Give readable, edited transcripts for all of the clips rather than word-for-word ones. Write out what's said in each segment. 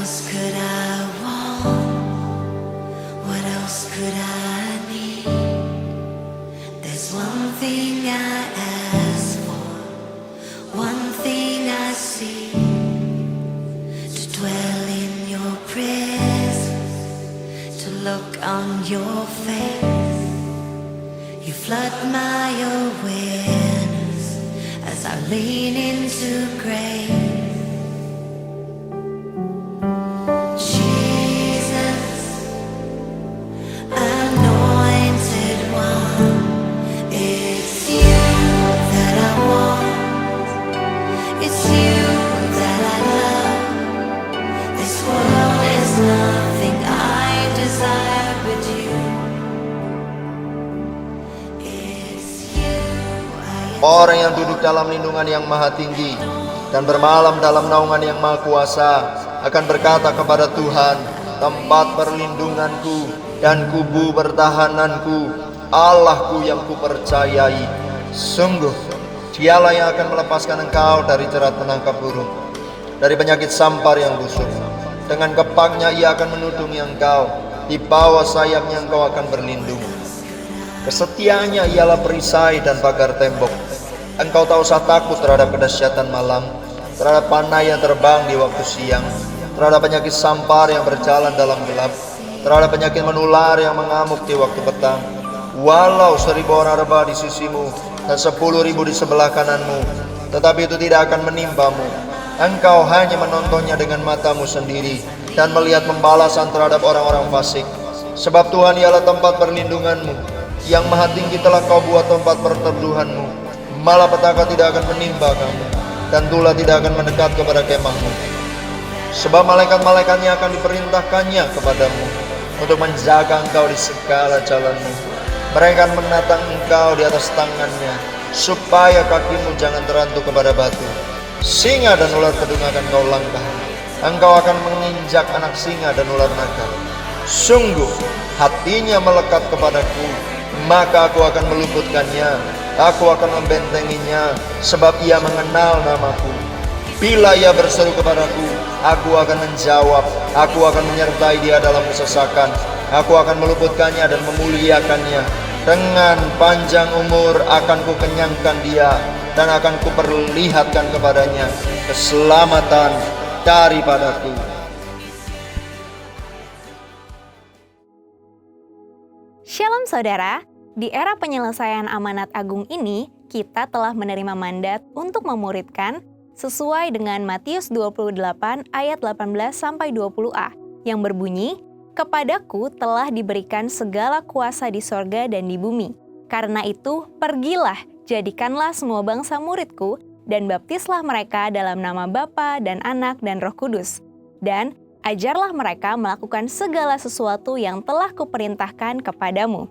else could I want? What else could I need? There's one thing I ask for, one thing I seek, to dwell in your presence, to look on your face. You flood my awareness as I lean into grace. Orang yang duduk dalam lindungan yang maha tinggi dan bermalam dalam naungan yang maha kuasa akan berkata kepada Tuhan, tempat perlindunganku dan kubu pertahananku, Allahku yang kupercayai. Sungguh, Dialah yang akan melepaskan engkau dari jerat penangkap burung, dari penyakit sampar yang busuk. Dengan kepaknya Ia akan menudungi engkau, di bawah sayapnya engkau akan berlindung. Kesetiaannya ialah perisai dan pagar tembok. Engkau tak usah takut terhadap kedahsyatan malam, terhadap panah yang terbang di waktu siang, terhadap penyakit sampar yang berjalan dalam gelap, terhadap penyakit menular yang mengamuk di waktu petang. Walau 1000 orang rebah di sisimu dan 10.000 di sebelah kananmu, tetapi itu tidak akan menimpamu. Engkau hanya menontonnya dengan matamu sendiri dan melihat pembalasan terhadap orang-orang fasik. Sebab Tuhan ialah tempat perlindunganmu, yang maha tinggi telah kau buat tempat perteduhanmu. Malapetaka tidak akan menimpa kamu, dan tulah tidak akan mendekat kepada kemahmu. Sebab malaikat-malaikatnya akan diperintahkannya kepadamu untuk menjaga engkau di segala jalanmu. Mereka akan menatang engkau di atas tangannya, supaya kakimu jangan terantuk kepada batu. Singa dan ular kedung akan kau langkah. Engkau akan menginjak anak singa dan ular naga. Sungguh hatinya melekat kepadaku, maka aku akan meluputkannya. Aku akan membentenginya, sebab ia mengenal namaku. Bila ia berseru kepadaku, aku akan menjawab. Aku akan menyertai dia dalam kesesakan. Aku akan meluputkannya dan memuliakannya. Dengan panjang umur akan kukenyangkan dia, dan akan kuperlihatkan kepadanya keselamatan daripadaku. Shalom saudara, di era penyelesaian amanat agung ini, kita telah menerima mandat untuk memuridkan sesuai dengan Matius 28 ayat 18-20a yang berbunyi, "Kepadaku telah diberikan segala kuasa di sorga dan di bumi. Karena itu, pergilah, jadikanlah semua bangsa muridku, dan baptislah mereka dalam nama Bapa dan Anak dan Roh Kudus. Dan ajarlah mereka melakukan segala sesuatu yang telah kuperintahkan kepadamu."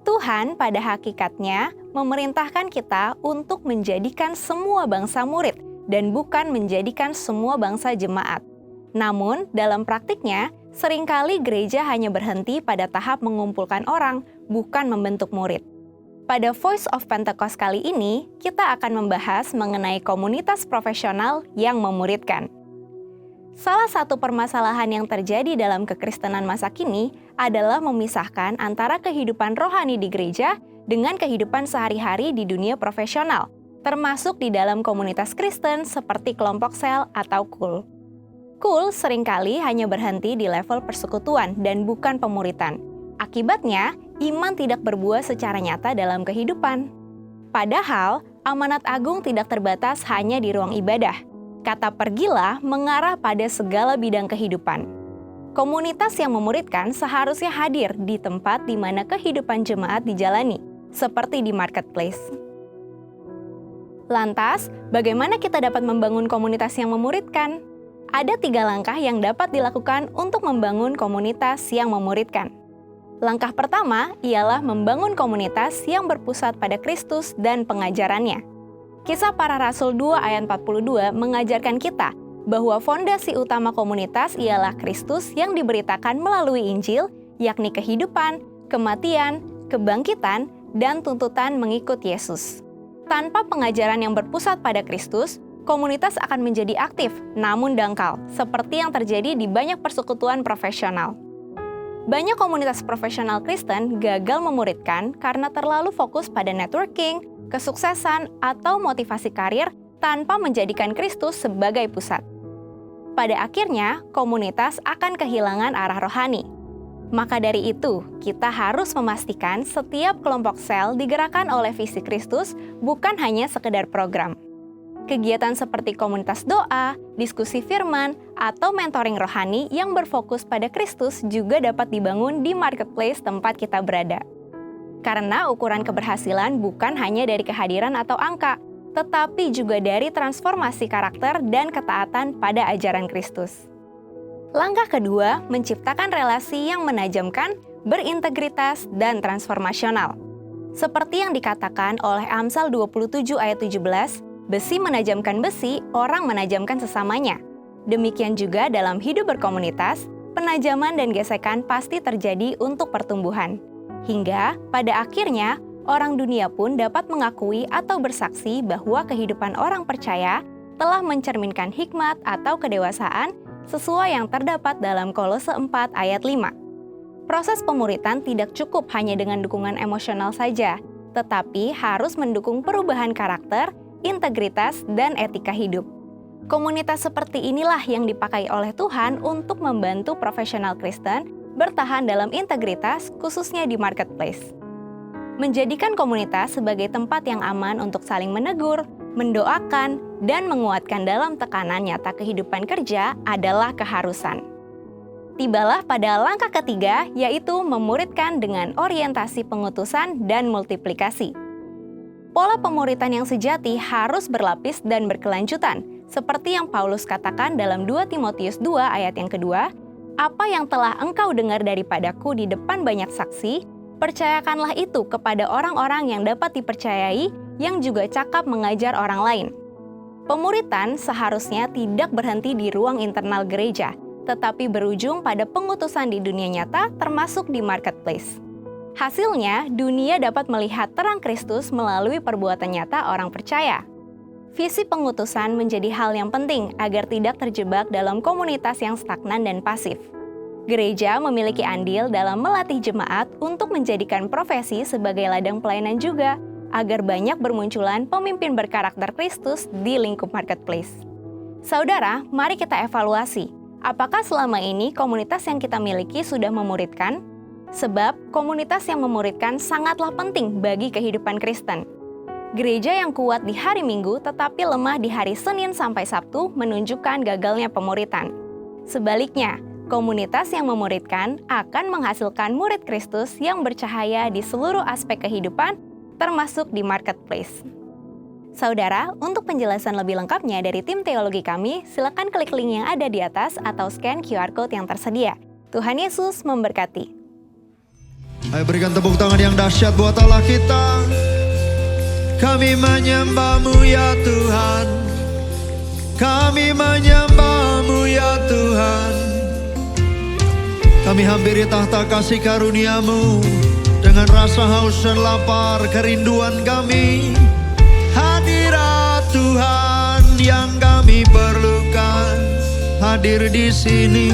Tuhan pada hakikatnya memerintahkan kita untuk menjadikan semua bangsa murid dan bukan menjadikan semua bangsa jemaat. Namun, dalam praktiknya, seringkali gereja hanya berhenti pada tahap mengumpulkan orang, bukan membentuk murid. Pada Voice of Pentecost kali ini, kita akan membahas mengenai komunitas profesional yang memuridkan. Salah satu permasalahan yang terjadi dalam kekristenan masa kini adalah memisahkan antara kehidupan rohani di gereja dengan kehidupan sehari-hari di dunia profesional, termasuk di dalam komunitas Kristen seperti kelompok sel atau KUL. KUL seringkali hanya berhenti di level persekutuan dan bukan pemuritan. Akibatnya, iman tidak berbuah secara nyata dalam kehidupan. Padahal, amanat agung tidak terbatas hanya di ruang ibadah. Kata pergilah mengarah pada segala bidang kehidupan. Komunitas yang memuridkan seharusnya hadir di tempat di mana kehidupan jemaat dijalani, seperti di marketplace. Lantas, bagaimana kita dapat membangun komunitas yang memuridkan? Ada 3 langkah yang dapat dilakukan untuk membangun komunitas yang memuridkan. Langkah pertama ialah membangun komunitas yang berpusat pada Kristus dan pengajarannya. Kisah Para Rasul 2 ayat 42 mengajarkan kita bahwa fondasi utama komunitas ialah Kristus yang diberitakan melalui Injil, yakni kehidupan, kematian, kebangkitan, dan tuntutan mengikut Yesus. Tanpa pengajaran yang berpusat pada Kristus, komunitas akan menjadi aktif namun dangkal, seperti yang terjadi di banyak persekutuan profesional. Banyak komunitas profesional Kristen gagal memuridkan karena terlalu fokus pada networking, kesuksesan, atau motivasi karir tanpa menjadikan Kristus sebagai pusat. Pada akhirnya, komunitas akan kehilangan arah rohani. Maka dari itu, kita harus memastikan setiap kelompok sel digerakkan oleh visi Kristus, bukan hanya sekedar program. Kegiatan seperti komunitas doa, diskusi firman, atau mentoring rohani yang berfokus pada Kristus juga dapat dibangun di marketplace tempat kita berada. Karena ukuran keberhasilan bukan hanya dari kehadiran atau angka, tetapi juga dari transformasi karakter dan ketaatan pada ajaran Kristus. Langkah kedua, menciptakan relasi yang menajamkan, berintegritas, dan transformasional. Seperti yang dikatakan oleh Amsal 27 ayat 17, besi menajamkan besi, orang menajamkan sesamanya. Demikian juga dalam hidup berkomunitas, penajaman dan gesekan pasti terjadi untuk pertumbuhan. Hingga pada akhirnya, orang dunia pun dapat mengakui atau bersaksi bahwa kehidupan orang percaya telah mencerminkan hikmat atau kedewasaan sesuai yang terdapat dalam Kolose 4 ayat 5. Proses pemuritan tidak cukup hanya dengan dukungan emosional saja, tetapi harus mendukung perubahan karakter, integritas, dan etika hidup. Komunitas seperti inilah yang dipakai oleh Tuhan untuk membantu profesional Kristen bertahan dalam integritas, khususnya di marketplace. Menjadikan komunitas sebagai tempat yang aman untuk saling menegur, mendoakan, dan menguatkan dalam tekanan nyata kehidupan kerja adalah keharusan. Tibalah pada langkah ketiga, yaitu memuridkan dengan orientasi pengutusan dan multiplikasi. Pola pemuritan yang sejati harus berlapis dan berkelanjutan, seperti yang Paulus katakan dalam 2 Timotius 2 ayat yang kedua, "Apa yang telah engkau dengar daripadaku di depan banyak saksi, percayakanlah itu kepada orang-orang yang dapat dipercayai, yang juga cakap mengajar orang lain." Pemuritan seharusnya tidak berhenti di ruang internal gereja, tetapi berujung pada pengutusan di dunia nyata, termasuk di marketplace. Hasilnya, dunia dapat melihat terang Kristus melalui perbuatan nyata orang percaya. Visi pengutusan menjadi hal yang penting agar tidak terjebak dalam komunitas yang stagnan dan pasif. Gereja memiliki andil dalam melatih jemaat untuk menjadikan profesi sebagai ladang pelayanan juga, agar banyak bermunculan pemimpin berkarakter Kristus di lingkup marketplace. Saudara, mari kita evaluasi. Apakah selama ini komunitas yang kita miliki sudah memuridkan? Sebab komunitas yang memuridkan sangatlah penting bagi kehidupan Kristen. Gereja yang kuat di hari Minggu tetapi lemah di hari Senin sampai Sabtu menunjukkan gagalnya pemuritan. Sebaliknya, komunitas yang memuridkan akan menghasilkan murid Kristus yang bercahaya di seluruh aspek kehidupan, termasuk di marketplace. Saudara, untuk penjelasan lebih lengkapnya dari tim teologi kami, silakan klik link yang ada di atas atau scan QR Code yang tersedia. Tuhan Yesus memberkati. Ayo berikan tepuk tangan yang dahsyat buat Allah kita. Kami menyembah-Mu ya Tuhan. Kami menyembah-Mu ya Tuhan. Kami hampiri tahta kasih karunia-Mu dengan rasa haus dan lapar kerinduan kami. Hadirat Tuhan yang kami perlukan hadir di sini.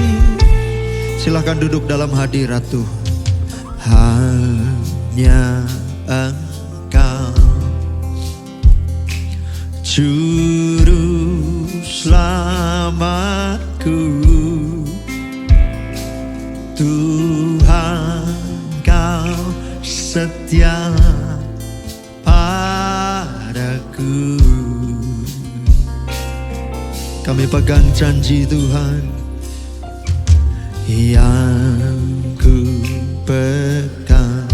Silahkan duduk dalam hadirat Tuhan. Hanya Engkau Juru selamatku, Tuhan Kau setia padaku. Kami pegang janji Tuhan yang ku pegang,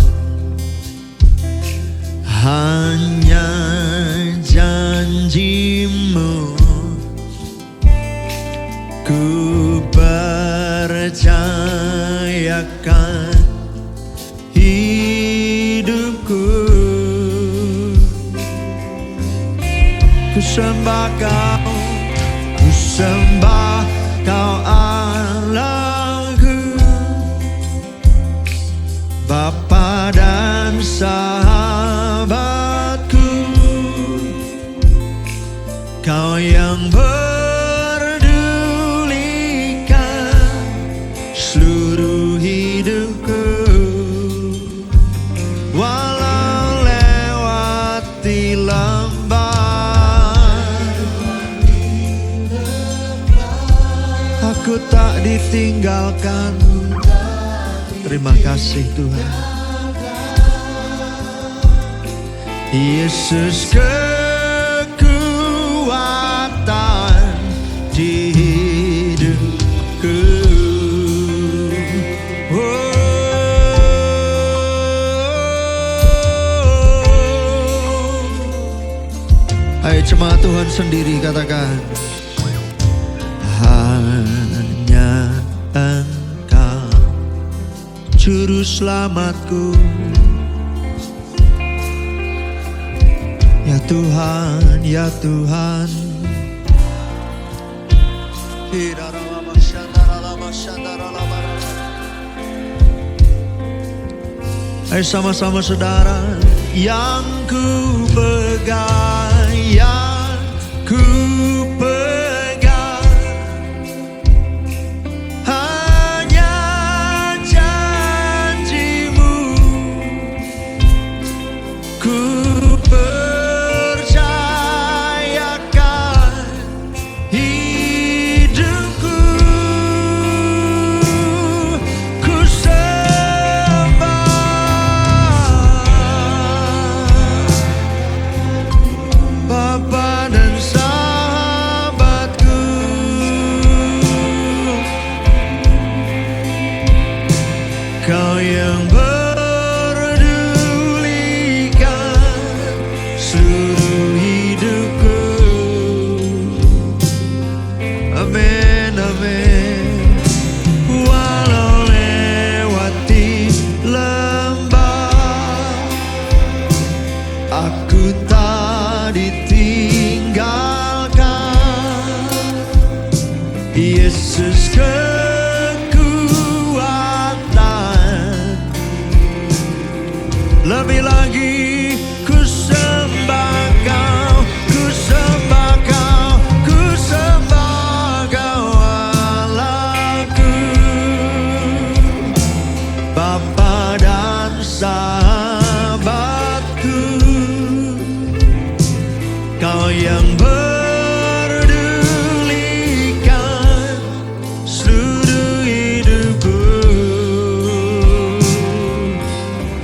hanya janji-Mu ku percayakan hidupku. Ku sembah Kau, ku sembah Kau Allahku, Bapa dan sahabatku. Kau yang Aku tak ditinggalkan. Terima kasih Tuhan. Yesus kekuatan di hidupku. Ayo jemaat Tuhan sendiri katakan, hanya Engkau juru selamatku. Ya Tuhan, ya Tuhan. Ayo sama-sama saudara. Yang ku pegang, yang ku pegang hanya janji-Mu. Ku percayakan hidupku. Ku sembah Bapa dan sahabatku. Kau yang pedulikan seluruh hidupku. Amin, amin. Walau lewati lembah, aku tak ditinggalkan. Yesus kekuatan. Lebih lagi ku sembah Kau, ku sembah Kau, ku sembah Kau Allahku, Bapa dan sahabatku. Kau yang pedulikan seluruh hidupku.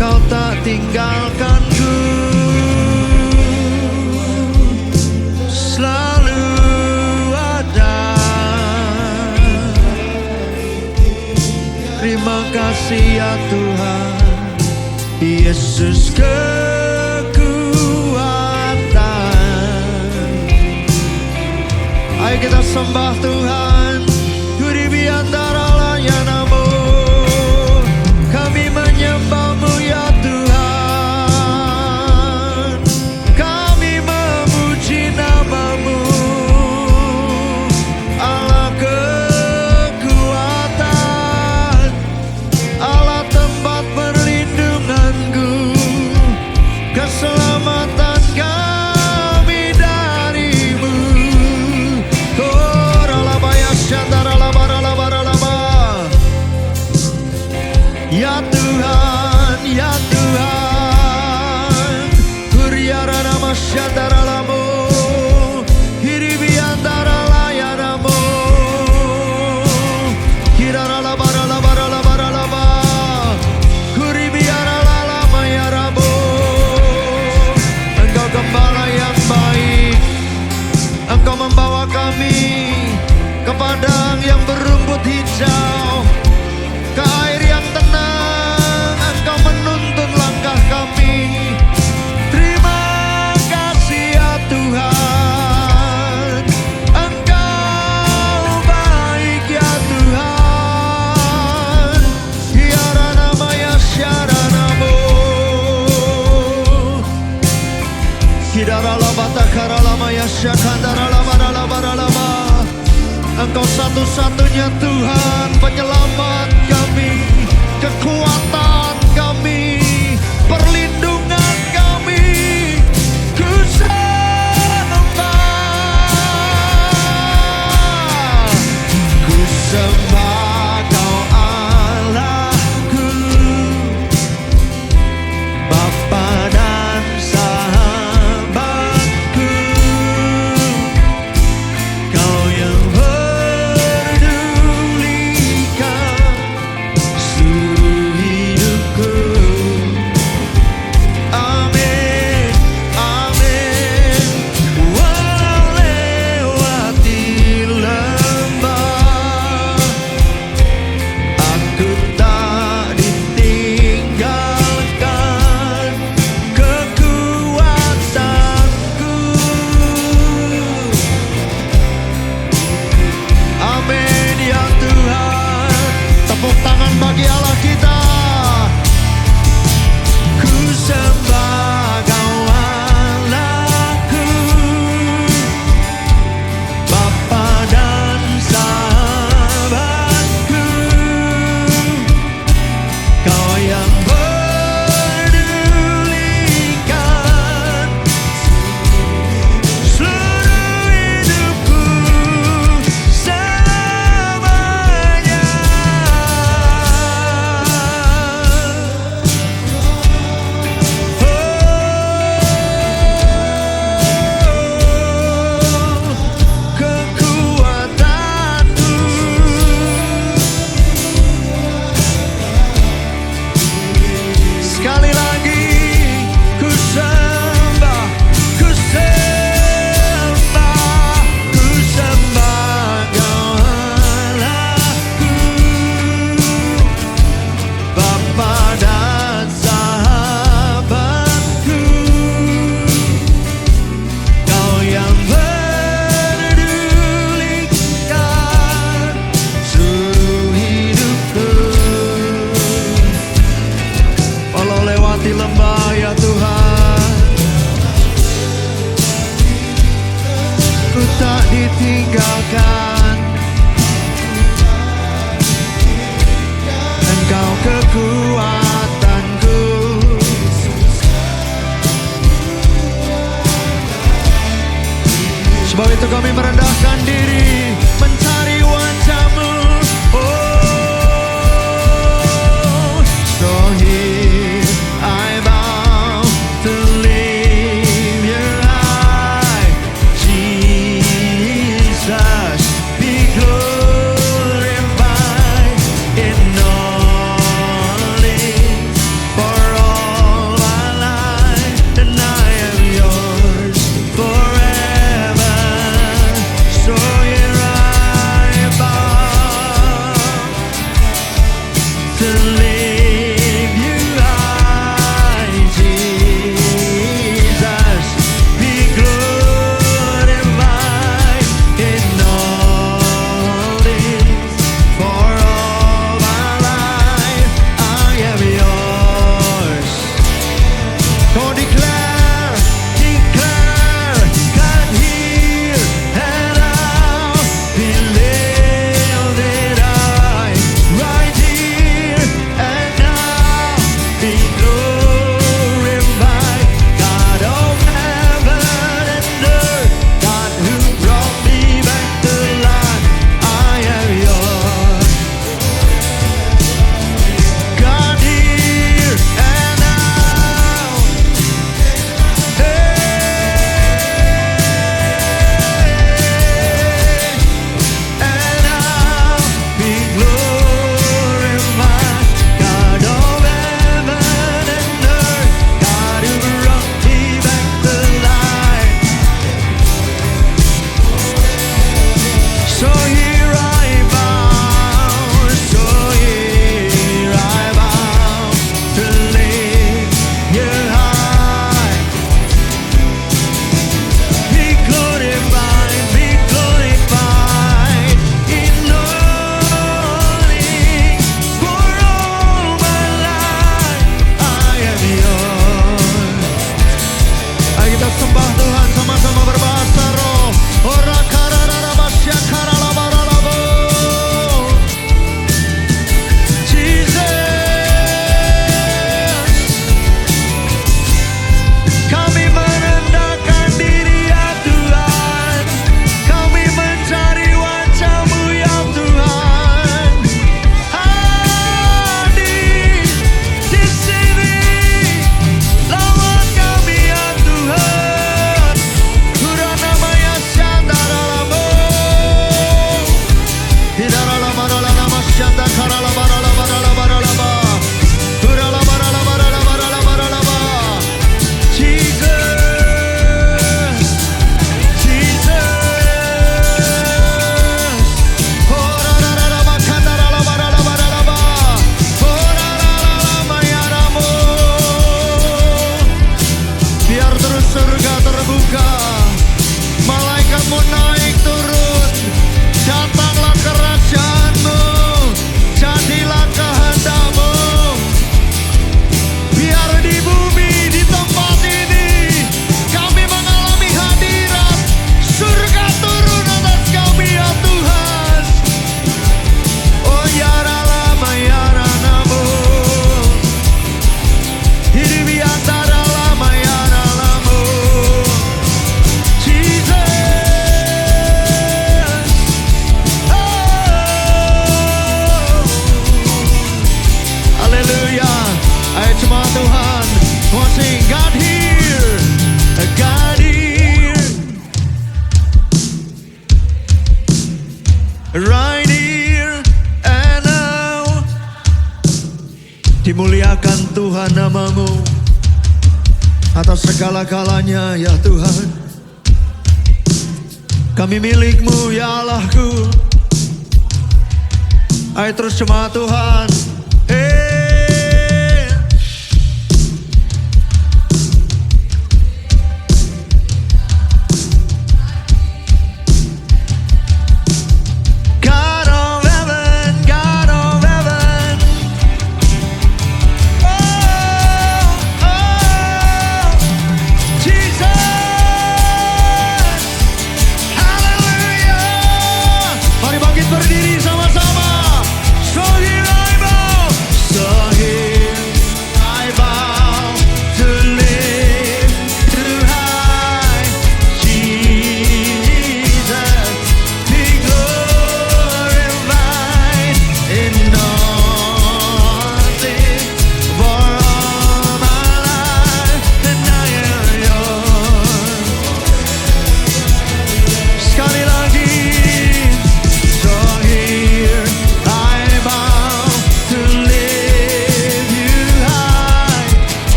Kau tak tinggalkanku, selalu ada. Terima kasih ya Tuhan. Yesus kekuatan. Ayo kita sembah Tuhan. Huribi antara layanamu, kami menyembah-Mu ya Tuhan. Kami memuji nama-Mu, Allah kekuatan, Allah tempat perlindunganku, keselamatan kami dari-Mu. Oh, ralabaya syantara labara-labara-laba. Ya Tuhan, ya Tuhan. Huriara nama syantara lamu, hiribi antara layanamu. Hirara labara-labara-labara-laba. Huribiara lalama ya Rabu. Engkau gembala yang baik. Engkau membawa kami ke padang yang berumput hijau, ke air yang tenang. Engkau menuntun langkah kami. Terima kasih ya Tuhan. Engkau baik ya Tuhan. Hiara nama ya syaranamu. Hidara lama takara lama ya syakandara lama lama. Engkau satu-satunya Tuhan, penyelamat kami, kekuatan kami, perlindungan kami. Ku sembah, ku sembah Kau Allahku, Bapa dan sahabatku. Kau yang peduli Sebab itu kami merendahkan diri, mencari wajah-Mu. Oh, so here I bow to lift You high. Jesus, be glorified in all things for all my life, and I am Yours forever. So here I bow to lift You high. Jesus, be glorified in all things for all my life. I am Yours. Go declare, God here and now, be lifted high, right here and now, be glorified, God of heaven and earth, God who brought me back to life. I am Yours. God here and now. And now be glorified, God of heaven and earth, God who brought me back to life. So here I bow, so here I bow to lift You high. Be glorified in all things for all my life. I am Yours. Ayo kita sembah Tuhan sama-sama berbahasa roh. Ora karara basya karala baralabo. Jesus, kami merendahkan diri ya Tuhan, kami mencari wajah-Mu ya Tuhan. Hadir di sini, lawan kami ya Tuhan. Urana maya syandara lamo, hidara lama nama syanda karala barala barala barala ba, urala barala barala barala barala ba. Jesus, ora ra ra ra makandara la barala barala ba, ora ra ra ra mayaramo. Biar terus surga terbuka, malaikat-Mu naik turun, datanglah kerajaan-Mu, jadilah kehendak-Mu. Biar di bumi, di tempat ini, kami mengalami hadirat surga turun atas kami ya Tuhan. Oh ya rala ya ranamu, hidup di antara lama ya ralamu. Jesus, oh, haleluya. Ayo cuma Tuhan, mau sing God here, God here, right here and now. Dimuliakan Tuhan nama-Mu atas segala-galanya ya Tuhan. Kami milik-Mu ya Allahku. Ayo terus cuma Tuhan. God of heaven, God of heaven. Oh, oh, Jesus. Haleluya. Mari bangkit berdiri sama-sama. So here I bow.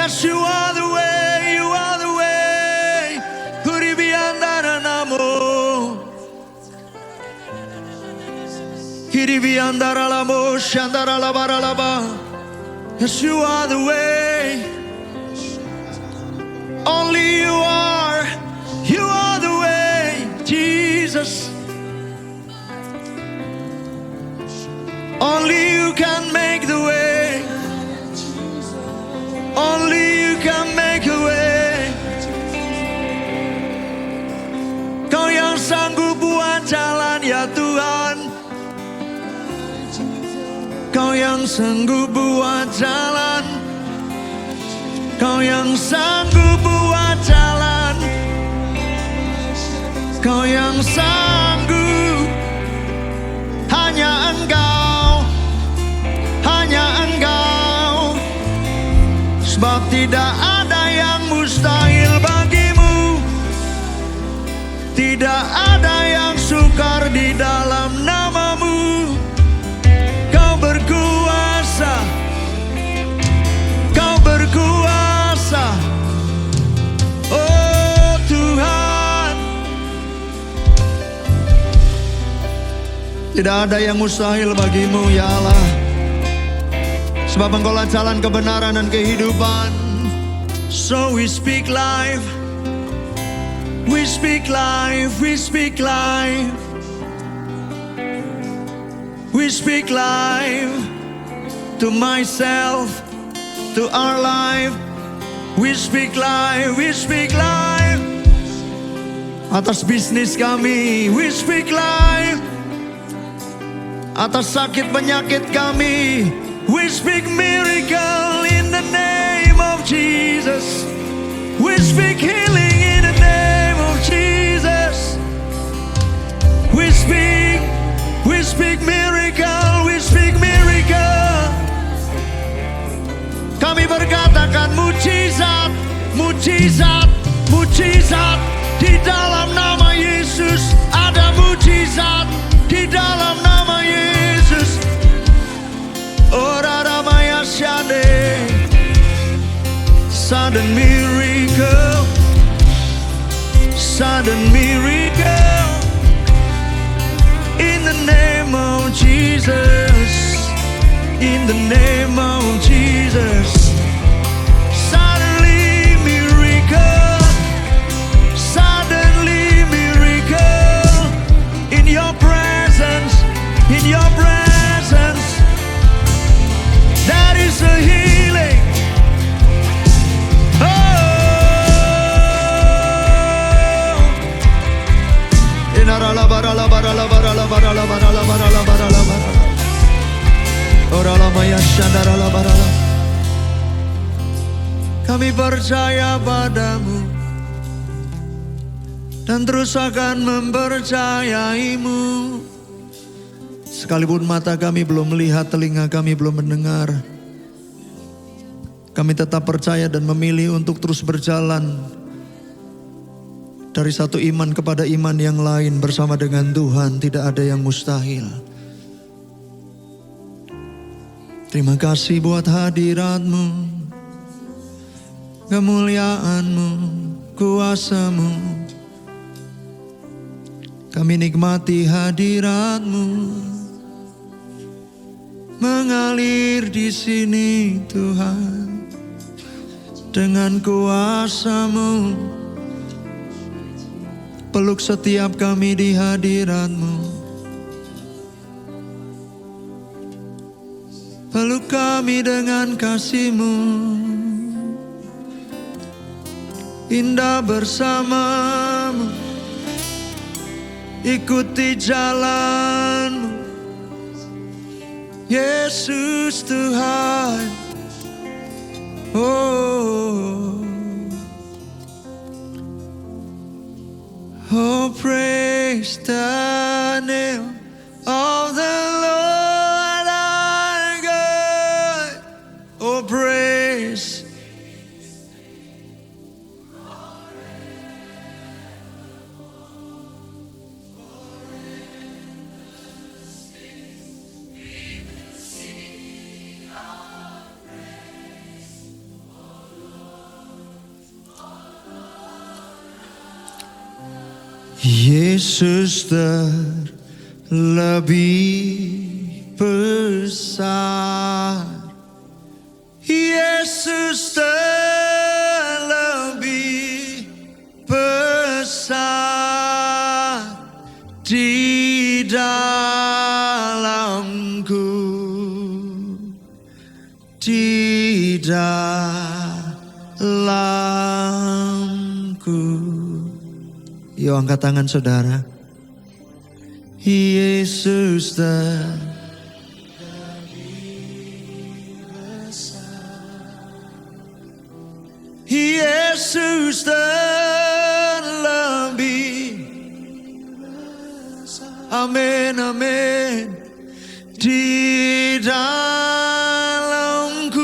Yes, you are the way, you are the way. Kuribiandara namo. Kiribiandara lamo, shandara labara laba. Yes, you are the way. Only you are the way, Jesus. Only you can make the way. Only you can make a way. Kau yang sanggup buat jalan ya Tuhan. Kau yang sanggup buat jalan. Kau yang sanggup buat jalan. Kau yang sanggup. Hanya Engkau. Hanya Engkau. Sebab tidak ada yang mustahil bagimu. Tidak ada yang sukar di dalam namamu. Kau berkuasa. Kau berkuasa. Oh Tuhan. Tidak ada yang mustahil bagimu ya Allah. Sebab Engkaulah jalan kebenaran dan kehidupan. So we speak life. We speak life. We speak life. We speak life to myself, to our life. We speak life. We speak life atas bisnis kami. We speak life atas sakit penyakit kami. We speak miracle in the name of Jesus. We speak healing in the name of Jesus. We speak miracle, we speak miracle. Kami berkatakan mujizat, mujizat, mujizat. Di dalam nama Yesus ada mujizat. Di dalam nama Yesus. Ora ramaya shade. Sudden miracle. Sudden miracle. In the name of Jesus. In the name of Jesus. Suddenly miracle. Suddenly miracle. In your presence. In your presence. That is a healing. Oh, inarala barala barala barala barala barala barala barala barala. Orala maya shandarala barala. Kami percaya padamu dan terus akan mempercayaimu. Sekalipun mata kami belum melihat, telinga kami belum mendengar, kami tetap percaya dan memilih untuk terus berjalan dari satu iman kepada iman yang lain bersama dengan Tuhan. Tidak ada yang mustahil. Terima kasih buat hadirat-Mu, kemuliaan-Mu, kuasa-Mu. Kami nikmati hadirat-Mu. Mengalir di sini Tuhan dengan kuasa-Mu. Peluk setiap kami di hadirat-Mu. Peluk kami dengan kasih-Mu. Indah bersama-Mu. Ikuti jalan-Mu. Yesus Tuhan. Oh, oh, praise the name of the Lord our God. Oh, praise. Yesus terlebih besar. Yesus terlebih besar di dalamku, di dalamku. Yuk angkat tangan saudara. Yesus Yesus terlebih, amin, amin, di dalamku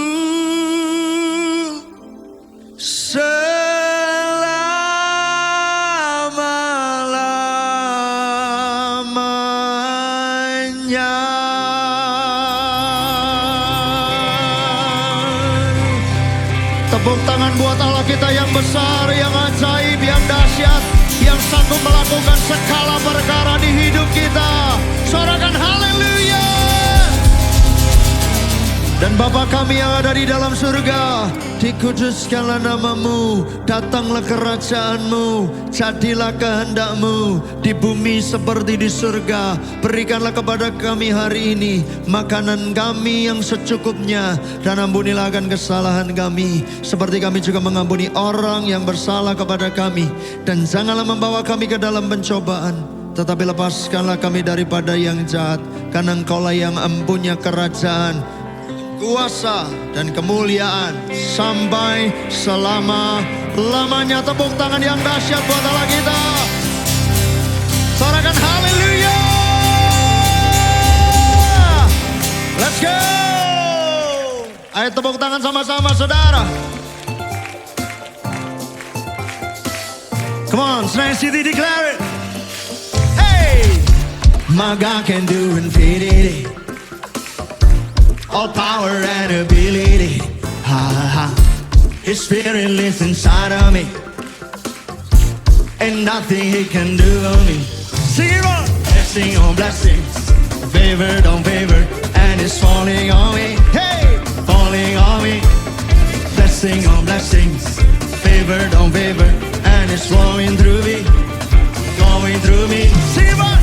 selama-lamanya. Tepuk tangan buat Allah kita yang besar, yang ajaib, yang dahsyat, yang sanggup melakukan segala perkara di hidup kita. Sorakan haleluya. Dan Bapa kami yang ada di dalam surga, dikuduskanlah namamu, datanglah kerajaanmu, jadilah kehendakmu di bumi seperti di surga. Berikanlah kepada kami hari ini makanan kami yang secukupnya, dan ampunilah akan kesalahan kami seperti kami juga mengampuni orang yang bersalah kepada kami. Dan janganlah membawa kami ke dalam pencobaan, tetapi lepaskanlah kami daripada yang jahat, karena Engkaulah yang mempunyai kerajaan, kuasa dan kemuliaan sampai selama-lamanya. Tepuk tangan yang dahsyat buat Allah kita. Sorakan haleluya. Let's go. Ayo tepuk tangan sama-sama saudara. Come on, Senayan City, declare it. Hey, my God can do infinity, all power and ability. Ha ha. His spirit lives inside of me, and nothing he can do on me. Sing it on. Blessing on blessings, favor on favor, and it's falling on me. Hey, falling on me. Blessing on blessings, favor on favor, and it's flowing through me, flowing through me. Sing it on.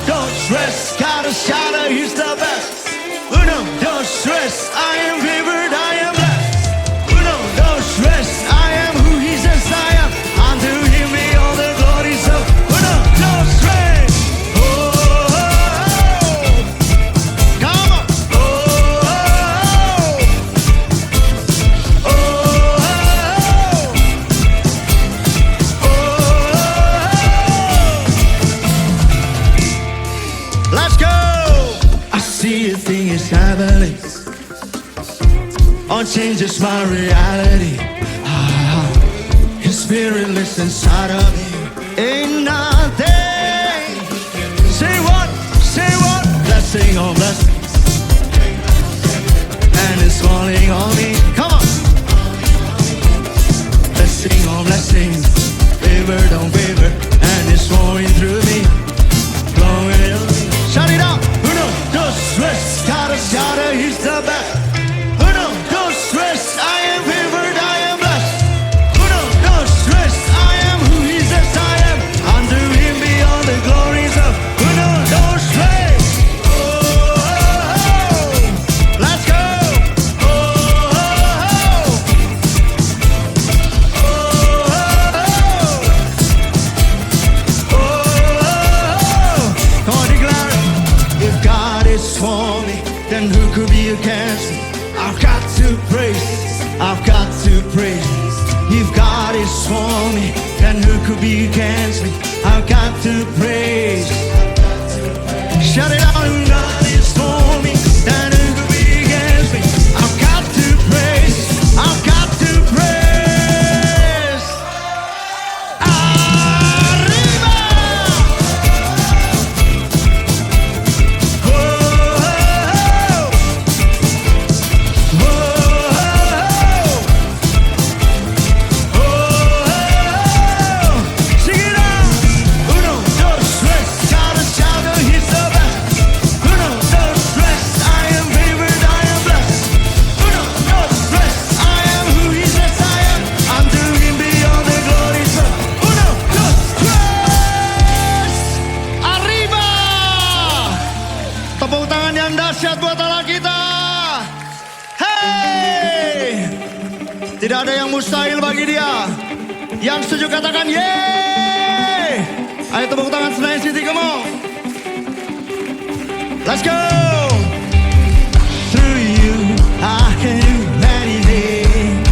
Don't stress, gotta shout out, he's the best. No, don't stress, I am favored, I am blessed. No, don't stress, I am who he says I am. Unto him be all the glory, so no, don't stress. Oh, oh, oh. Come on. Oh, oh, oh. Oh, oh. Let's go. I see a thing is happening, all changes my reality. His spirit lives inside of me, ain't nothing. Say what? Say what? Blessing on blessings, and it's falling on me. Come on. Blessing on blessings, favor on favor, and it's flowing through me, flowing on me. Shout it out. Don't stress, gotta shout out, he's the best. No, don't stress, I am favored, I am blessed. No, don't stress, I am who he says I am. Unto him be all the glories of. No, don't stress. Oh, oh, oh. Let's go. Oh, oh, oh. Oh, oh, oh. Oh, oh. Come on, declare it. If God is for me, then who could be against me? I've got to praise, I've got to praise. If God is for me, then who could be against me? I've got to praise. Shout it out, if God is for me, then who could be against me? I've got to praise, I've got to praise. Arriba! Sing it out! Tepuk tangan yang dahsyat buat Allah kita. Hey! Tidak ada yang mustahil bagi dia. Yang setuju katakan yeay. Ayo tepuk tangan Senayan City, come on. Let's go. Through you I can do anything.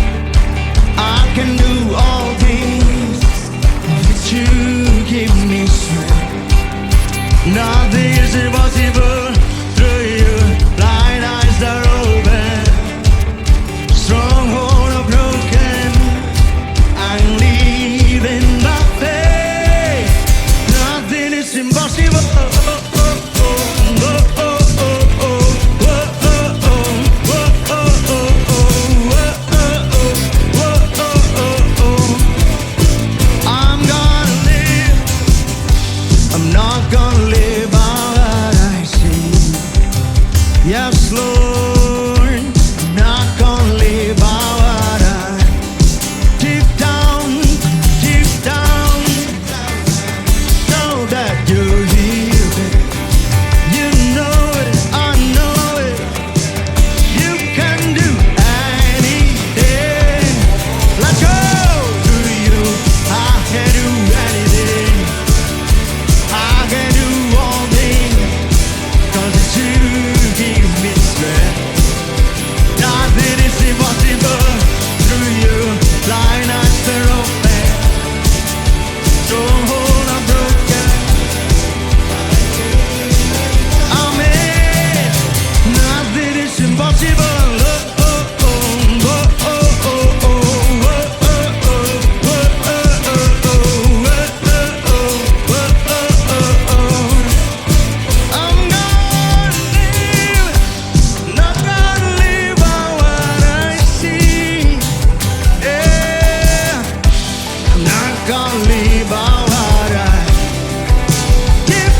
I can do all things. But you give me strength. Nothing is impossible. Through you blind eyes are open. Stronghold are broken. I'm living by faith. Nothing is impossible. I'm gonna live. I'm not gonna live by what I see. Yes, Lord, I'm not gonna live by what I deep down know that you're here. You know it, I know it. You can do anything. Let's go. Through you, I can do anything. I can do all things. 'Cause it's you give me strength. Nothing is impossible. Through you, blind eyes are open. Stronghold are broken. Amen. Nothing is impossible. Oh, oh, oh, oh, oh, oh, oh, oh, oh, oh, oh, oh, oh, oh. I'm gonna live, not gonna live by what I see. Yeah, I'm not gonna live by what I deep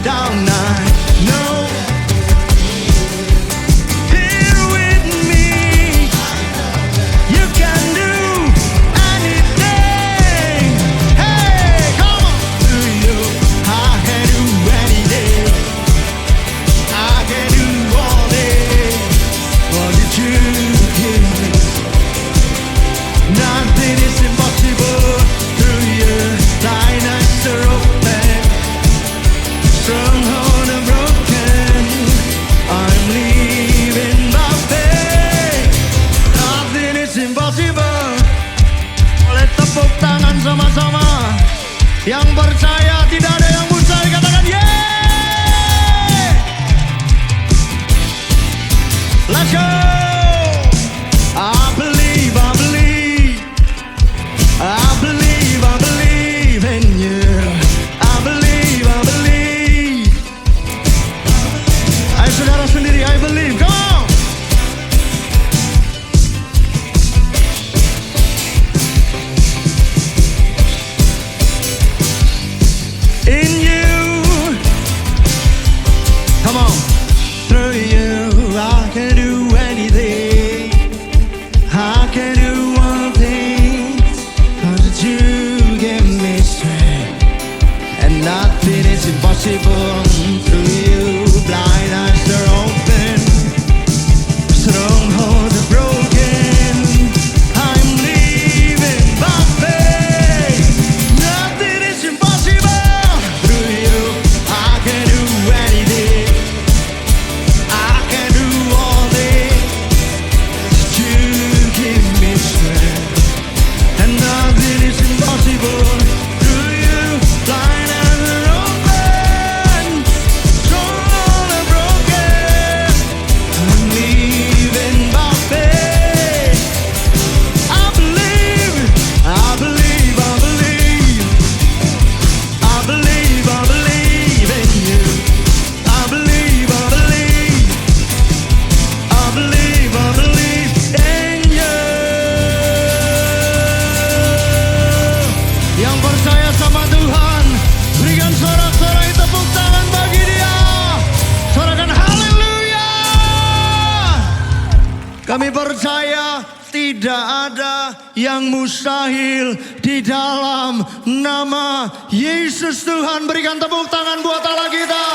down I know. Here with me, you can do anything. Hey, come on. Through you, I can do anything. I can do all this. What did you give me? Nothing is impossible. Through you, thine eyes are open. Stronghold are broken. I'm living by faith. Nothing is impossible. Boleh tepuk tangan sama-sama. Yang percaya tidak ada yang mustahil, katakan yeay. Let's go. I believe, I believe. I believe, I believe in you. I believe, I believe. Ayo saudara sendiri, I believe. Come on. In you. Come on. Through you, I can do anything. I can do all things. 'Cause you give me strength. And nothing is impossible. Through you, blind eyes are open. Strongholds are broken. I'm living by faith. Nothing is impossible. Through you, I can do anything. I can do all things. You give me strength. And nothing is impossible. Through you, blind eyes are open. Strongholds are broken. I'm living by faith. I believe, I believe, I believe. I believe, I believe in you. I believe, I believe. I believe, I believe in you. Yang percaya sama Tuhan, berikan sorak-sorai tepuk tangan bagi dia. Sorakan haleluya. Kami percaya tidak ada yang mustahil di dalam nama Yesus. Tuhan, berikan tepuk tangan buat Allah kita.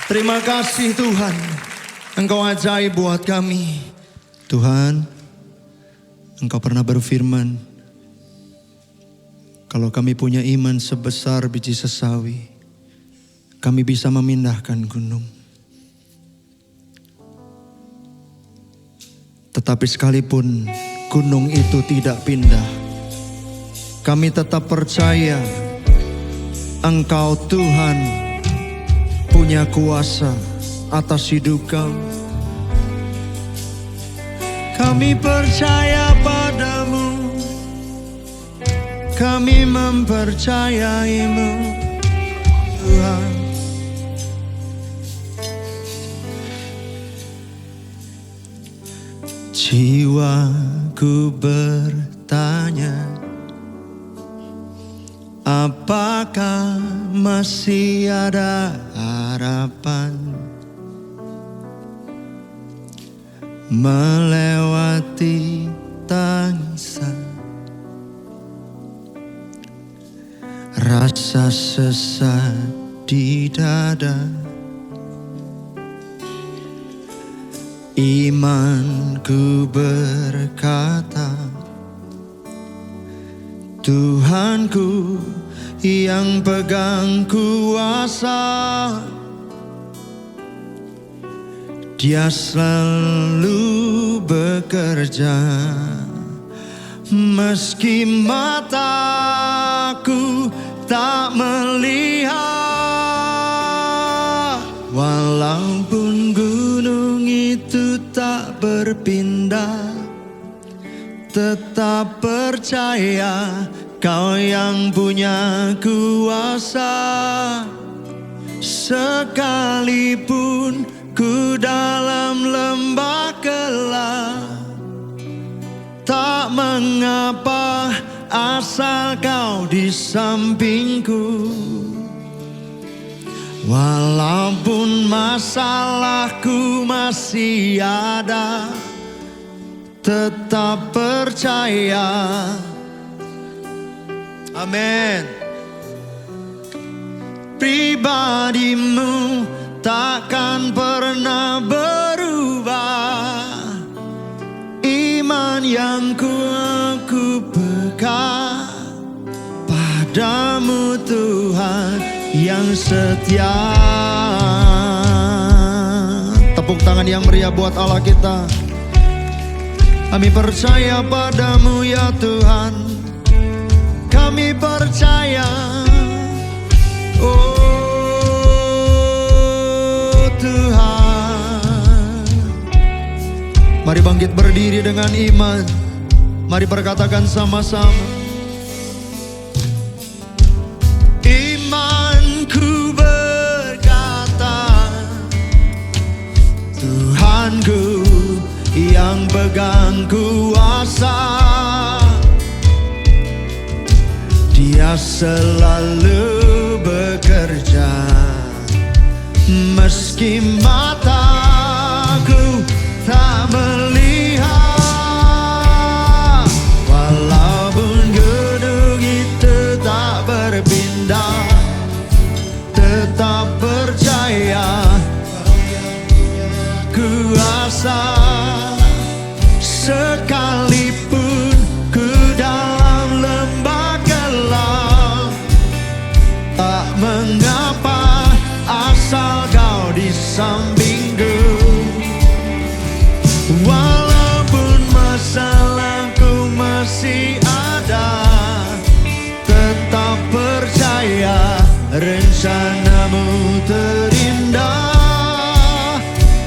Terima kasih Tuhan, Engkau ajaib buat kami. Tuhan, Engkau pernah berfirman, kalau kami punya iman sebesar biji sesawi, kami bisa memindahkan gunung. Tetapi sekalipun gunung itu tidak pindah, kami tetap percaya Engkau Tuhan punya kuasa atas hidup kami. Kami percaya padamu, kami mempercayaimu Tuhan. Jiwaku bertanya, apakah masih ada harapan melewati tangisan, rasa sesat di dada. Imanku berkata, Tuhanku yang pegang kuasa, Dia selalu bekerja. Meski mataku tak melihat, walaupun gunung itu tak berpindah, tetap percaya Kau yang punya kuasa. Sekalipun ku dalam lembah gelap, tak mengapa asal Kau di sampingku. Walaupun masalahku masih ada, tetap percaya. Amin. Pribadimu takkan pernah berubah. Iman yang ku pegang padamu Tuhan yang setia. Tepuk tangan yang meriah buat Allah kita. Kami percaya padamu ya Tuhan. Kami percaya, oh Tuhan. Mari bangkit berdiri dengan iman. Mari perkatakan sama-sama. Imanku berkata, Tuhanku yang pegang kuasa, Dia selalu bekerja. Meski mataku tak melihat, walaupun gunung itu tak berpindah, tetap percaya kuasa. Sekalipun ku dalam lembah gelap, tak mengapa asal Kau di sampingku. Walaupun masalahku masih ada, tetap percaya rencanamu terindah.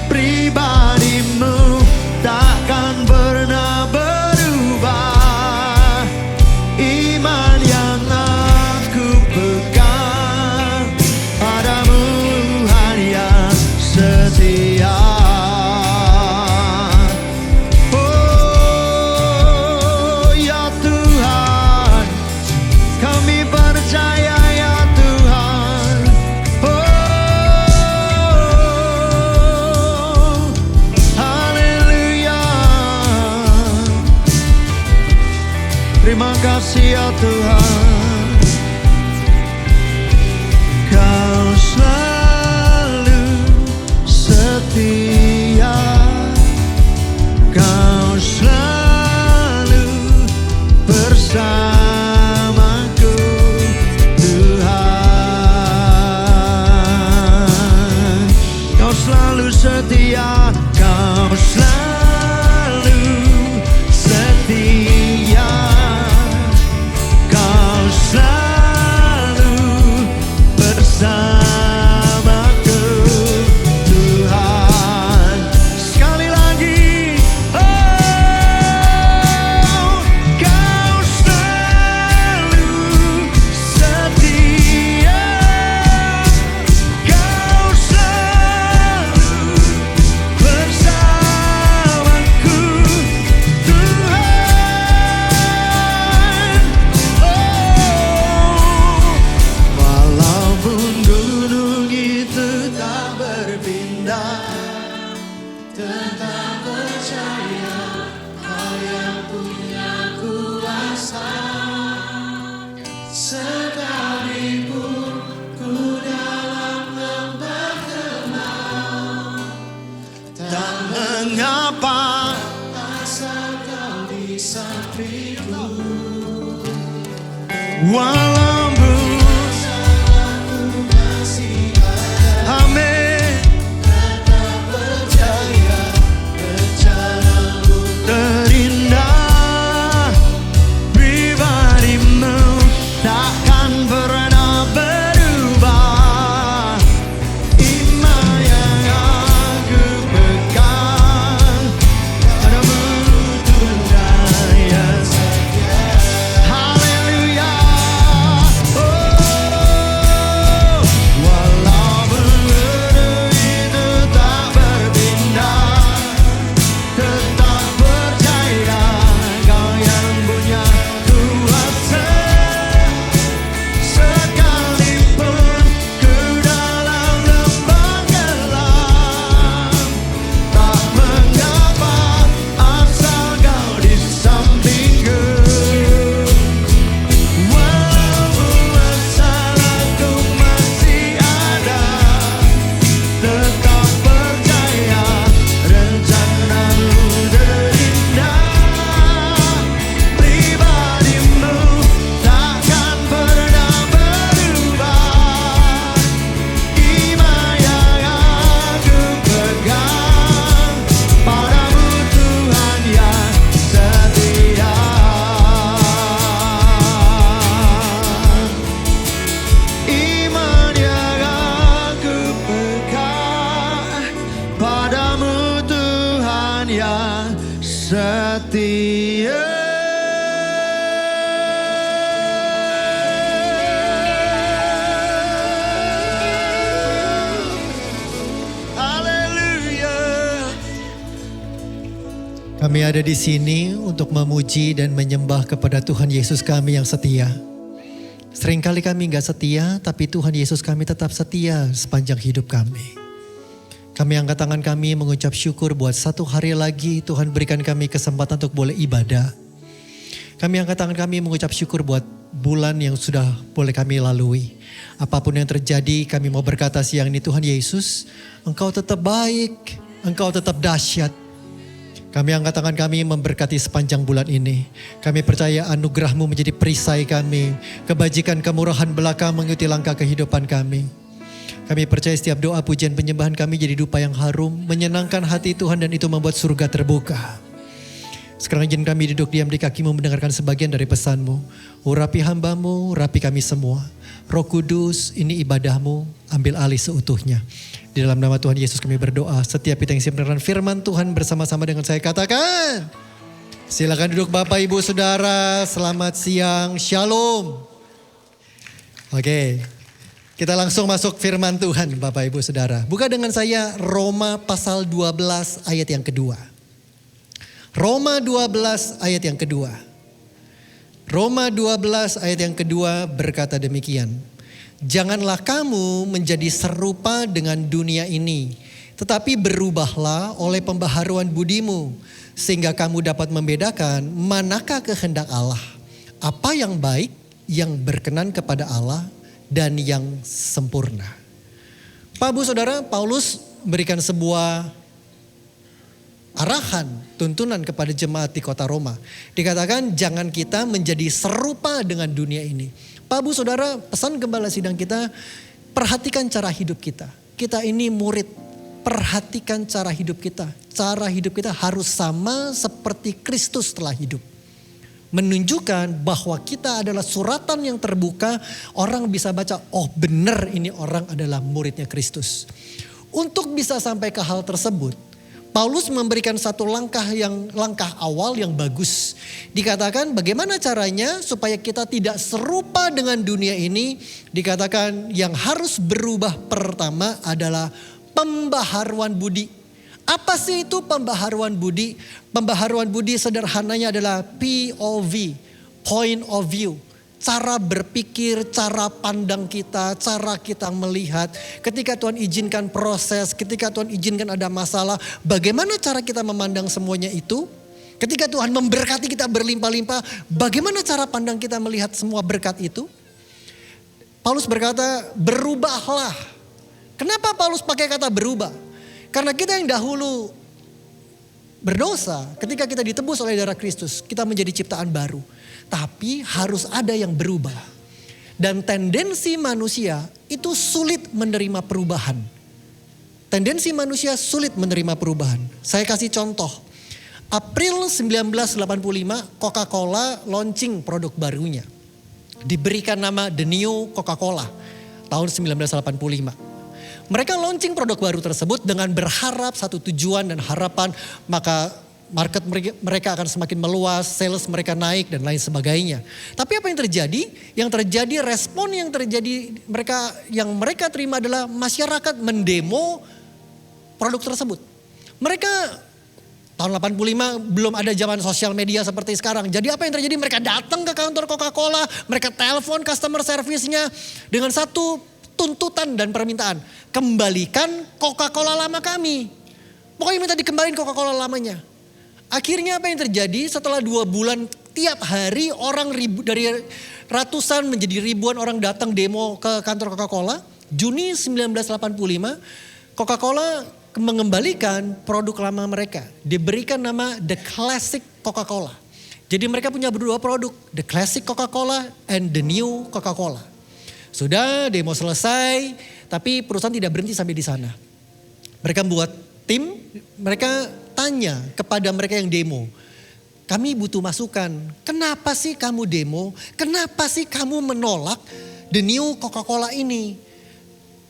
Pribadimu takkan pernah berubah. Iman yang aku pegang padamu hanya setia. Oh ya Tuhan, kami percaya ya Tuhan. Oh ada, tetap percaya Kau yang punya kuasa. Sekalipun ku dalam lembah gelap, tak mengapa, asal Kau di sampingku. Walaupun salahku masih ada, amin, tetap percaya rencanamu terindah. Pribadimu takkan pernah berubah. Iman yang aku pegang padamu Tuhan yang setia. Haleluya. Oh, walaupun itu tak berpindah, tetap percaya Kau yang punya kuasa. Sekalipun ku dalam lembah gelap, tak mengapa, asal Kau di sampingku. Walaupun masalahku masih ada, tetap percaya rencanamu terindah. Pribadimu takkan pernah berubah. Iman yang aku pegang padamu Tuhan yang setia. Iman yang aku pegang padamu Tuhan yang setia. Haleluya. Kami ada di sini untuk memuji dan menyembah kepada Tuhan Yesus kami yang setia. Seringkali kami gak setia, tapi Tuhan Yesus kami tetap setia sepanjang hidup kami. Kami angkat tangan kami mengucap syukur buat satu hari lagi Tuhan berikan kami kesempatan untuk boleh ibadah. Kami angkat tangan kami mengucap syukur buat bulan yang sudah boleh kami lalui. Apapun yang terjadi, kami mau berkata siang ini, Tuhan Yesus, Engkau tetap baik, Engkau tetap dahsyat. Kami angkat tangan kami memberkati sepanjang bulan ini. Kami percaya anugerah-Mu menjadi perisai kami. Kebajikan kemurahan belaka mengikuti langkah kehidupan kami. Kami percaya setiap doa, pujian, penyembahan kami jadi dupa yang harum, menyenangkan hati Tuhan dan itu membuat surga terbuka. Sekarang izin kami duduk diam di kaki-Mu mendengarkan sebagian dari pesan-Mu. Urapi hamba-Mu, urapi kami semua. Roh Kudus, ini ibadah-Mu, ambil alih seutuhnya. Di dalam nama Tuhan Yesus kami berdoa. Setiap kita yang siap mendengarkan firman Tuhan bersama-sama dengan saya katakan. Silakan duduk Bapak Ibu Saudara. Selamat siang. Shalom. Oke. Kita langsung masuk firman Tuhan Bapak Ibu Saudara. Buka dengan saya Roma pasal 12 ayat yang kedua. Roma 12 ayat yang kedua. Roma 12 ayat yang kedua berkata demikian. Janganlah kamu menjadi serupa dengan dunia ini, tetapi berubahlah oleh pembaharuan budimu, sehingga kamu dapat membedakan manakah kehendak Allah, apa yang baik, yang berkenan kepada Allah, dan yang sempurna. Pak Bu Saudara, Paulus berikan sebuah arahan, tuntunan kepada jemaat di kota Roma. Dikatakan jangan kita menjadi serupa dengan dunia ini. Pak Bu Saudara, pesan gembala sidang kita, perhatikan cara hidup kita. Kita ini murid, perhatikan cara hidup kita. Cara hidup kita harus sama seperti Kristus telah hidup. Menunjukkan bahwa kita adalah suratan yang terbuka, orang bisa baca, oh benar ini orang adalah muridnya Kristus. Untuk bisa sampai ke hal tersebut, Paulus memberikan satu langkah awal yang bagus. Dikatakan bagaimana caranya supaya kita tidak serupa dengan dunia ini. Dikatakan yang harus berubah pertama adalah pembaharuan budi. Apa sih itu pembaharuan budi? Pembaharuan budi sederhananya adalah POV, point of view. cara berpikir, cara pandang kita, cara kita melihat. Ketika Tuhan izinkan proses, ketika Tuhan izinkan ada masalah, bagaimana cara kita memandang semuanya itu? Ketika Tuhan memberkati kita berlimpah-limpah, bagaimana cara pandang kita melihat semua berkat itu? Paulus berkata, berubahlah. Kenapa Paulus pakai kata berubah? Karena kita yang dahulu berdosa, ketika kita ditebus oleh darah Kristus, kita menjadi ciptaan baru. Tapi harus ada yang berubah. Dan tendensi manusia itu sulit menerima perubahan. Tendensi manusia sulit menerima perubahan. Saya kasih contoh. April 1985 Coca-Cola launching produk barunya. Diberikan nama The New Coca-Cola tahun 1985. Mereka launching produk baru tersebut dengan berharap satu tujuan dan harapan, maka market mereka akan semakin meluas, sales mereka naik dan lain sebagainya. Tapi apa yang terjadi? Yang terjadi, respon yang terjadi mereka terima adalah masyarakat mendemo produk tersebut. Mereka tahun 85 belum ada zaman sosial media seperti sekarang. Jadi apa yang terjadi? Mereka datang ke kantor Coca-Cola, mereka telepon customer service-nya dengan satu tuntutan dan permintaan. Kembalikan Coca-Cola lama kami. Pokoknya minta dikembalikan Coca-Cola lamanya. Akhirnya apa yang terjadi? Setelah 2 bulan tiap hari orang dari ratusan menjadi ribuan orang datang demo ke kantor Coca-Cola. Juni 1985 Coca-Cola mengembalikan produk lama mereka. Diberikan nama The Classic Coca-Cola. Jadi mereka punya 2 produk. The Classic Coca-Cola and The New Coca-Cola. Sudah demo selesai. Tapi perusahaan tidak berhenti sampai di sana. Mereka buat tim. Mereka tanya kepada mereka yang demo. Kami butuh masukan. Kenapa sih kamu demo? Kenapa sih kamu menolak The New Coca-Cola ini?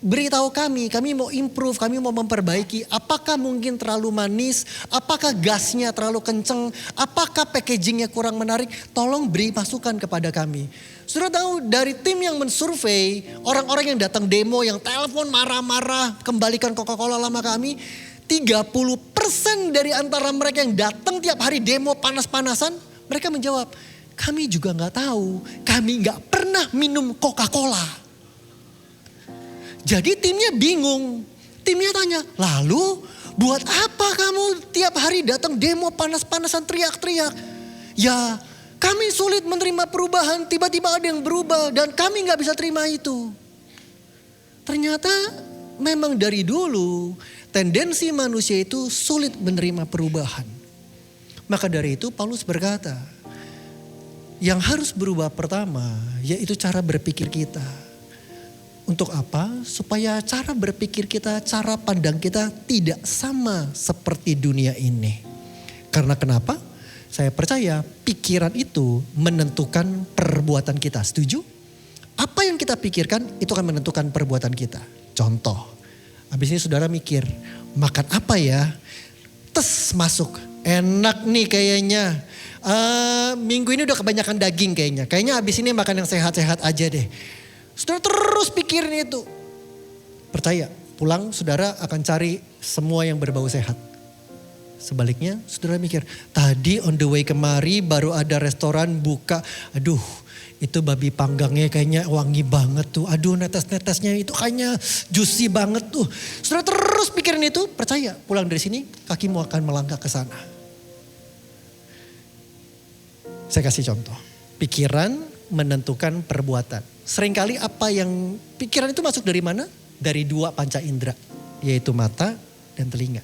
Beritahu kami mau improve, kami mau memperbaiki. Apakah mungkin terlalu manis? Apakah gasnya terlalu kenceng? Apakah packagingnya kurang menarik? Tolong beri masukan kepada kami. Sudah tahu dari tim yang mensurvei, orang-orang yang datang demo, yang telepon marah-marah, kembalikan Coca-Cola lama kami. 30% dari antara mereka yang datang tiap hari demo panas-panasan, mereka menjawab, kami juga gak tahu, kami gak pernah minum Coca-Cola. Jadi timnya bingung. Timnya tanya, lalu buat apa kamu tiap hari datang demo panas-panasan teriak-teriak? Ya kami sulit menerima perubahan, tiba-tiba ada yang berubah dan kami gak bisa terima itu. Ternyata memang dari dulu tendensi manusia itu sulit menerima perubahan. Maka dari itu Paulus berkata, yang harus berubah pertama yaitu cara berpikir kita. Untuk apa? Supaya cara berpikir kita, cara pandang kita tidak sama seperti dunia ini. Karena kenapa? Saya percaya pikiran itu menentukan perbuatan kita. Setuju? Apa yang kita pikirkan itu akan menentukan perbuatan kita. Contoh, habis ini saudara mikir, makan apa ya? Tes masuk, enak nih kayaknya. Minggu ini udah kebanyakan daging kayaknya. Kayaknya habis ini makan yang sehat-sehat aja deh. Saudara terus pikirin itu. Percaya, pulang saudara akan cari semua yang berbau sehat. Sebaliknya saudara mikir, tadi on the way kemari baru ada restoran buka. Aduh itu babi panggangnya kayaknya wangi banget tuh. Aduh netes-netesnya itu kayaknya juicy banget tuh. Saudara terus pikirin itu, percaya pulang dari sini kakimu akan melangkah ke sana. Saya kasih contoh. Pikiran menentukan perbuatan. Seringkali apa yang pikiran itu masuk dari mana? Dari 2 panca indera, yaitu mata dan telinga.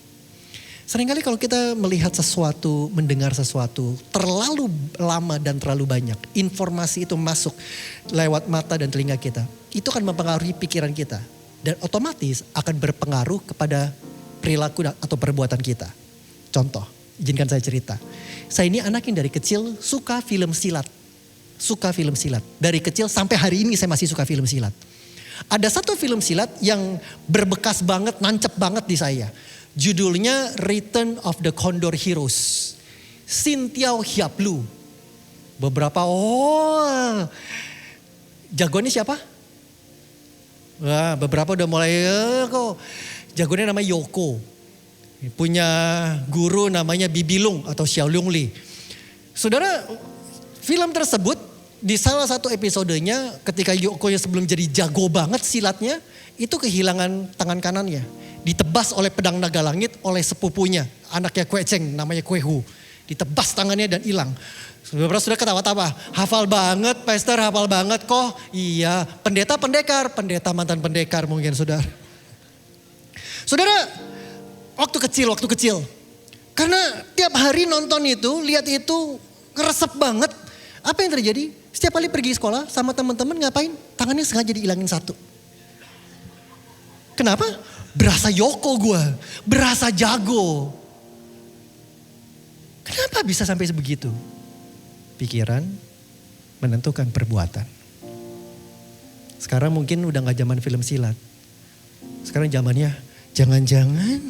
Seringkali kalau kita melihat sesuatu, mendengar sesuatu, terlalu lama dan terlalu banyak, informasi itu masuk lewat mata dan telinga kita, itu akan mempengaruhi pikiran kita. Dan otomatis akan berpengaruh kepada perilaku atau perbuatan kita. Contoh, izinkan saya cerita. Saya ini anak yang dari kecil suka film silat. Suka film silat. Dari kecil sampai hari ini saya masih suka film silat. Ada satu film silat yang berbekas banget, nancep banget di saya. Judulnya Return of the Condor Heroes. Sin Tiao Hiaplu. Beberapa, jagoannya siapa? Wah, beberapa udah mulai kok. Jagoannya namanya Yoko. Punya guru namanya Bibilung atau Xiaolong Li. Saudara, film tersebut di salah satu episodenya ketika Yoko yang sebelum jadi jago banget silatnya, itu kehilangan tangan kanannya. Ditebas oleh pedang naga langit oleh sepupunya, anaknya Kwe Cheng namanya Kwe Hu. Ditebas tangannya dan hilang. Saudara sudah ketawa-tawa, hafal banget Pastor, hafal banget kok. Iya, pendeta pendekar, pendeta mantan pendekar mungkin saudara. Saudara, waktu kecil. Karena tiap hari nonton itu, lihat itu, ngeresep banget. Apa yang terjadi? Setiap kali pergi sekolah sama teman-teman ngapain? Tangannya sengaja dihilangin satu. Kenapa? Berasa Yoko gue, berasa jago. Kenapa bisa sampai sebegitu? Pikiran menentukan perbuatan. Sekarang mungkin udah gak zaman film silat. Sekarang zamannya jangan-jangan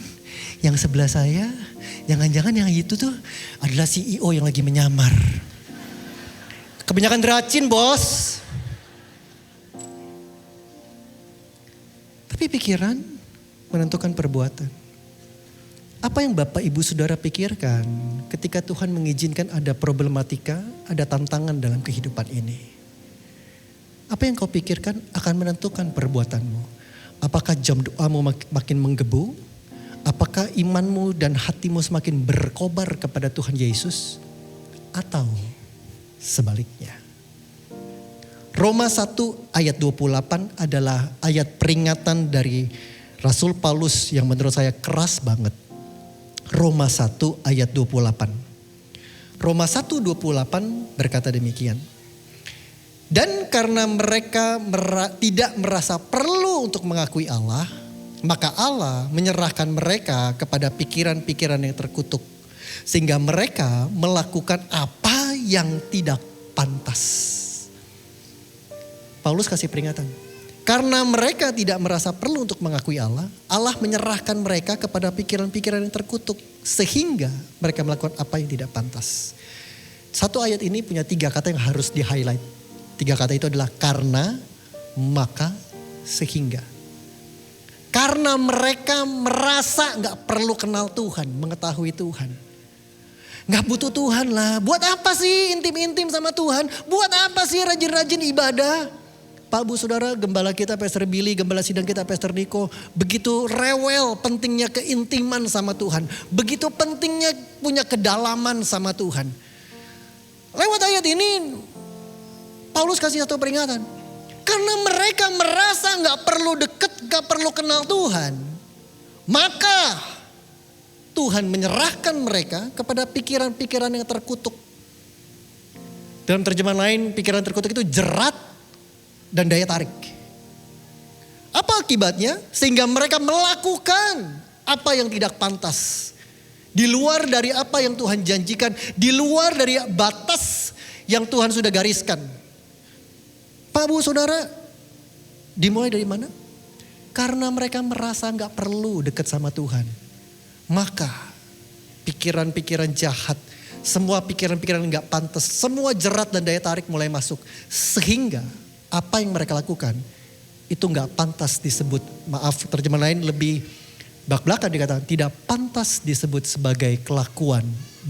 yang sebelah saya, jangan-jangan yang itu tuh adalah CEO yang lagi menyamar. Kebanyakan deracin bos. Tapi pikiran menentukan perbuatan. Apa yang Bapak Ibu Saudara pikirkan ketika Tuhan mengizinkan ada problematika, ada tantangan dalam kehidupan ini? Apa yang kau pikirkan akan menentukan perbuatanmu? Apakah jam doamu makin menggebu? Apakah imanmu dan hatimu semakin berkobar kepada Tuhan Yesus? Atau sebaliknya? Roma 1 ayat 28 adalah ayat peringatan dari Rasul Paulus yang menurut saya keras banget. Roma 1 ayat 28. Roma 1:28 berkata demikian. Dan karena mereka tidak merasa perlu untuk mengakui Allah, maka Allah menyerahkan mereka kepada pikiran-pikiran yang terkutuk. Sehingga mereka melakukan apa yang tidak pantas. Paulus kasih peringatan. Karena mereka tidak merasa perlu untuk mengakui Allah, Allah menyerahkan mereka kepada pikiran-pikiran yang terkutuk. Sehingga mereka melakukan apa yang tidak pantas. Satu ayat ini punya 3 kata yang harus di highlight. 3 kata itu adalah karena, maka, sehingga. Karena mereka merasa gak perlu kenal Tuhan, mengetahui Tuhan. Gak butuh Tuhan lah. Buat apa sih intim-intim sama Tuhan? Buat apa sih rajin-rajin ibadah? Pak Bu Saudara, gembala kita Pastor Billy, gembala sidang kita Pastor Niko, begitu rewel pentingnya keintiman sama Tuhan. Begitu pentingnya punya kedalaman sama Tuhan. Lewat ayat ini, Paulus kasih satu peringatan. Karena mereka merasa gak perlu deket, gak perlu kenal Tuhan. Maka Tuhan menyerahkan mereka kepada pikiran-pikiran yang terkutuk. Dalam terjemahan lain, pikiran terkutuk itu jerat dan daya tarik. Apa akibatnya? Sehingga mereka melakukan apa yang tidak pantas. Di luar dari apa yang Tuhan janjikan. Di luar dari batas yang Tuhan sudah gariskan. Pak Bu Saudara, dimulai dari mana? Karena mereka merasa gak perlu dekat sama Tuhan. Maka pikiran-pikiran jahat, semua pikiran-pikiran yang gak pantas, semua jerat dan daya tarik mulai masuk. Sehingga apa yang mereka lakukan itu gak pantas disebut, maaf terjemahan lain lebih belak-belakan dikatakan, tidak pantas disebut sebagai kelakuan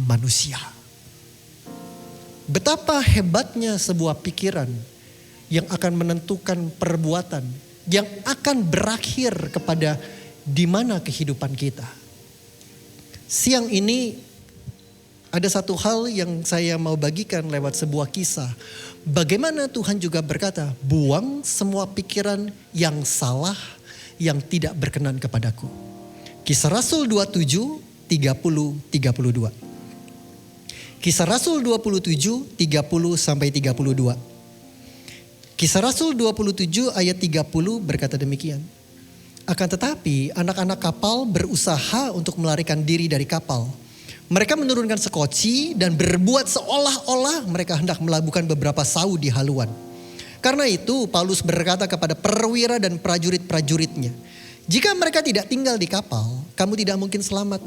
manusia. Betapa hebatnya sebuah pikiran yang akan menentukan perbuatan, yang akan berakhir kepada di mana kehidupan kita. Siang ini ada satu hal yang saya mau bagikan lewat sebuah kisah. Bagaimana Tuhan juga berkata, buang semua pikiran yang salah, yang tidak berkenan kepadaku. Kisah Rasul 27, 30-32. Kisah Rasul 27, 30-32. Kisah Rasul 27 ayat 30 berkata demikian. Akan tetapi anak-anak kapal berusaha untuk melarikan diri dari kapal. Mereka menurunkan sekoci dan berbuat seolah-olah mereka hendak melabuhkan beberapa sau di haluan. Karena itu Paulus berkata kepada perwira dan prajurit-prajuritnya, jika mereka tidak tinggal di kapal, kamu tidak mungkin selamat.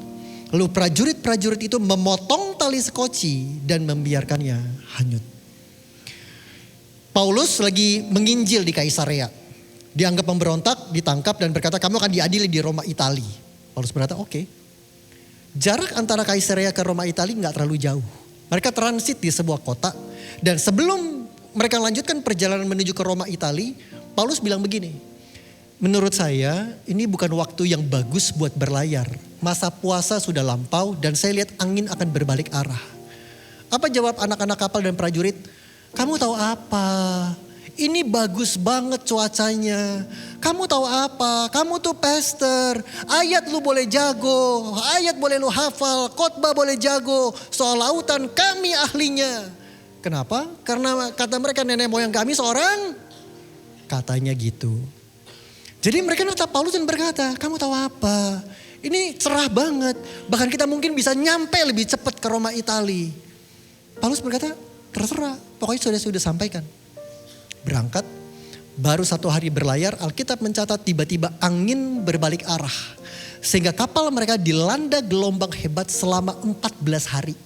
Lalu prajurit-prajurit itu memotong tali sekoci dan membiarkannya hanyut. Paulus lagi menginjil di Kaisarea. Dianggap pemberontak, ditangkap dan berkata kamu akan diadili di Roma Itali. Paulus berkata oke. Jarak antara Kaisarea ke Roma Itali gak terlalu jauh. Mereka transit di sebuah kota. Dan sebelum mereka lanjutkan perjalanan menuju ke Roma, Itali, Paulus bilang begini, menurut saya ini bukan waktu yang bagus buat berlayar. Masa puasa sudah lampau dan saya lihat angin akan berbalik arah. Apa jawab anak-anak kapal dan prajurit? Kamu tahu apa? Ini bagus banget cuacanya. Kamu tahu apa? Kamu tuh pastor. Ayat lu boleh jago. Ayat boleh lu hafal. Khotbah boleh jago. Soal lautan kami ahlinya. Kenapa? Karena kata mereka nenek moyang kami seorang. Katanya gitu. Jadi mereka natap Paulus dan berkata, kamu tahu apa? Ini cerah banget. Bahkan kita mungkin bisa nyampe lebih cepat ke Roma, Itali. Paulus berkata, terserah. Pokoknya sudah sampaikan. Berangkat, baru 1 hari berlayar, Alkitab mencatat tiba-tiba angin berbalik arah. Sehingga kapal mereka dilanda gelombang hebat selama 14 hari.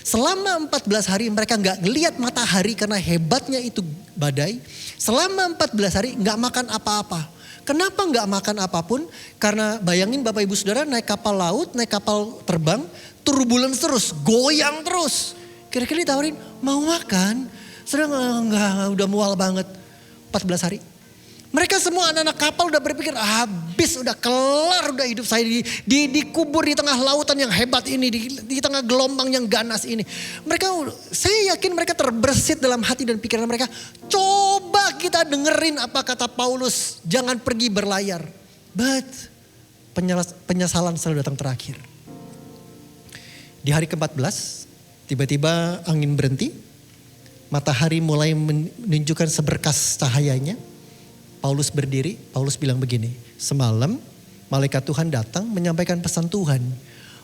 Selama 14 hari mereka gak ngelihat matahari karena hebatnya itu badai. Selama 14 hari gak makan apa-apa. Kenapa gak makan apapun? Karena bayangin Bapak Ibu Saudara naik kapal laut, naik kapal terbang, turbulence terus, goyang terus. Kira-kira ditawarin, mau makan? Sedang enggak, udah mual banget. 14 hari. Mereka semua anak-anak kapal udah berpikir habis, udah kelar, udah hidup saya dikubur di tengah lautan yang hebat ini, di tengah gelombang yang ganas ini. Saya yakin mereka terbersit dalam hati dan pikiran mereka. Coba kita dengerin apa kata Paulus, jangan pergi berlayar. But penyesalan selalu datang terakhir. Di hari ke-14, tiba-tiba angin berhenti. Matahari mulai menunjukkan seberkas cahayanya. Paulus berdiri, Paulus bilang begini, semalam malaikat Tuhan datang menyampaikan pesan Tuhan.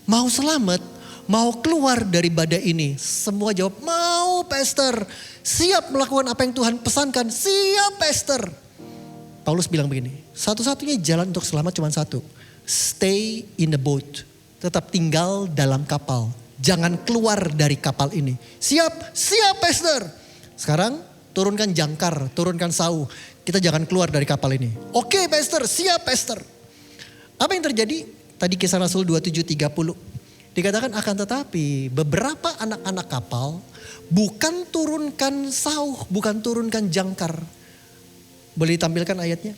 Mau selamat, mau keluar dari badai ini. Semua jawab, mau pastor. Siap melakukan apa yang Tuhan pesankan, siap pastor. Paulus bilang begini, satu-satunya jalan untuk selamat cuma satu. Stay in the boat, tetap tinggal dalam kapal. Jangan keluar dari kapal ini. Siap, siap pastor. Sekarang turunkan jangkar, turunkan sau. Kita jangan keluar dari kapal ini. Oke pastor, siap pastor. Apa yang terjadi? Tadi Kisah Rasul 27:30. Dikatakan akan tetapi beberapa anak-anak kapal bukan turunkan sau, bukan turunkan jangkar. Boleh ditampilkan ayatnya?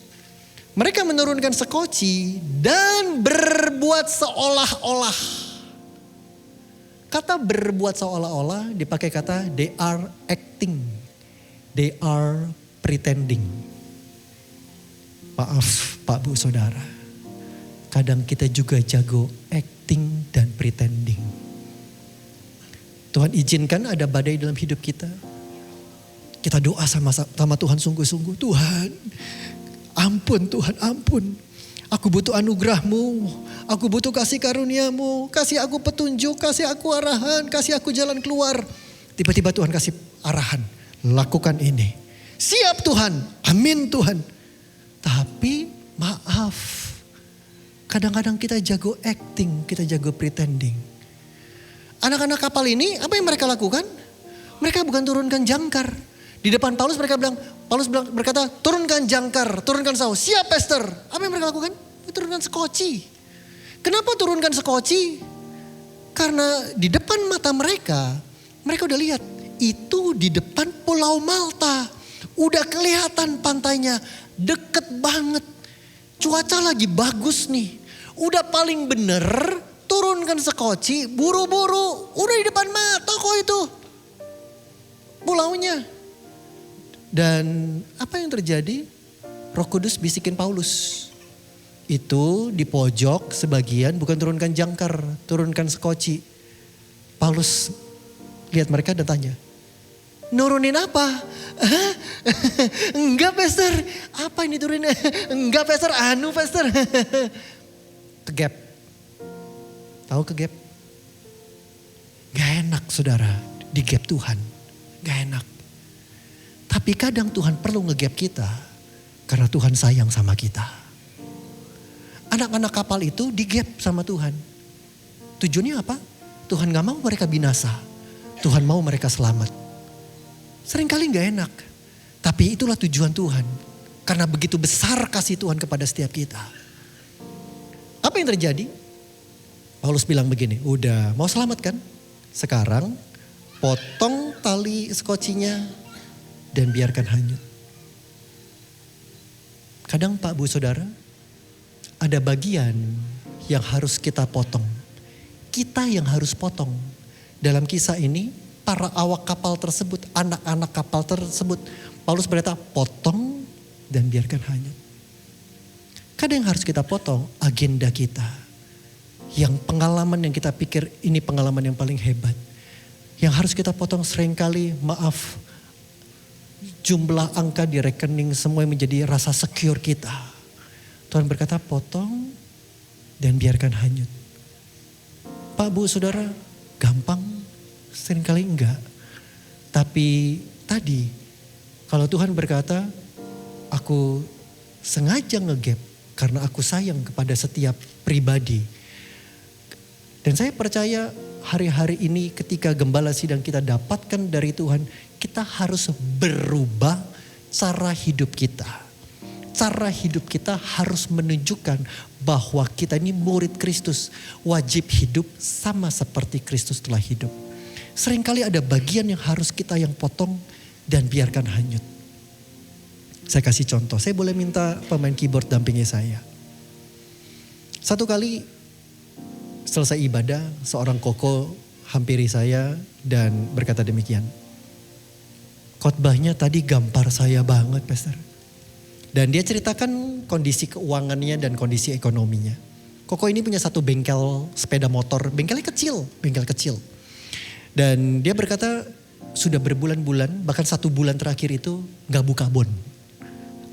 Mereka menurunkan sekoci dan berbuat seolah-olah. Kata berbuat seolah-olah dipakai kata they are acting. They are pretending. Maaf Pak Bu Saudara. Kadang kita juga jago acting dan pretending. Tuhan izinkan ada badai dalam hidup kita. Kita doa sama Tuhan sungguh-sungguh. Tuhan, ampun Tuhan, ampun. Aku butuh anugerah-Mu. Aku butuh kasih karunia-Mu. Kasih aku petunjuk, kasih aku arahan, kasih aku jalan keluar. Tiba-tiba Tuhan kasih arahan. Lakukan ini. Siap Tuhan. Amin Tuhan. Tapi maaf. Kadang-kadang kita jago acting, kita jago pretending. Anak-anak kapal ini apa yang mereka lakukan? Mereka bukan turunkan jangkar. Di depan Paulus berkata, turunkan jangkar, turunkan sau. Siap pastor. Apa yang mereka lakukan? Turunkan sekoci. Kenapa turunkan sekoci? Karena di depan mata mereka udah lihat. Itu di depan Pulau Malta. Udah kelihatan pantainya, deket banget. Cuaca lagi bagus nih. Udah paling bener, turunkan sekoci, buru-buru. Udah di depan mata kok itu. Pulaunya. Dan apa yang terjadi? Roh Kudus bisikin Paulus. Itu di pojok sebagian bukan turunkan jangkar, turunkan sekoci. Paulus lihat mereka dan tanya, nurunin apa? Enggak pastor, apa ini turunin? Enggak pastor, pastor. Kegap. Tahu kegap? Gak enak saudara, digap Tuhan. Gak enak. Tapi kadang Tuhan perlu ngegap kita karena Tuhan sayang sama kita. Anak-anak kapal itu digap sama Tuhan. Tujuannya apa? Tuhan gak mau mereka binasa. Tuhan mau mereka selamat. Seringkali gak enak. Tapi itulah tujuan Tuhan. Karena begitu besar kasih Tuhan kepada setiap kita. Apa yang terjadi? Paulus bilang begini, udah mau selamat kan? Sekarang potong tali skocinya. dan biarkan hanyut. Kadang Pak Bu Saudara, ada bagian yang harus kita potong. Kita yang harus potong. Dalam kisah ini, para awak kapal tersebut, anak-anak kapal tersebut, Paulus berkata, potong dan biarkan hanyut. Kadang yang harus kita potong agenda kita. Yang pengalaman yang kita pikir ini pengalaman yang paling hebat. Yang harus kita potong seringkali, maaf, jumlah angka di rekening semua menjadi rasa secure kita. Tuhan berkata potong dan biarkan hanyut. Pak Bu Saudara, gampang? Seringkali enggak. Tapi tadi kalau Tuhan berkata, aku sengaja ngegap karena aku sayang kepada setiap pribadi. Dan saya percaya hari-hari ini ketika gembala sidang kita dapatkan dari Tuhan, kita harus berubah cara hidup kita. Cara hidup kita harus menunjukkan bahwa kita ini murid Kristus. Wajib hidup sama seperti Kristus telah hidup. Seringkali ada bagian yang harus kita yang potong dan biarkan hanyut. Saya kasih contoh, saya boleh minta pemain keyboard dampingi saya. Satu kali selesai ibadah, seorang koko hampiri saya dan berkata demikian. Khotbahnya tadi gampar saya banget, Pastor. Dan dia ceritakan kondisi keuangannya dan kondisi ekonominya. Koko ini punya satu bengkel sepeda motor, bengkel kecil. Dan dia berkata sudah berbulan-bulan, bahkan 1 bulan terakhir itu gak buka bon.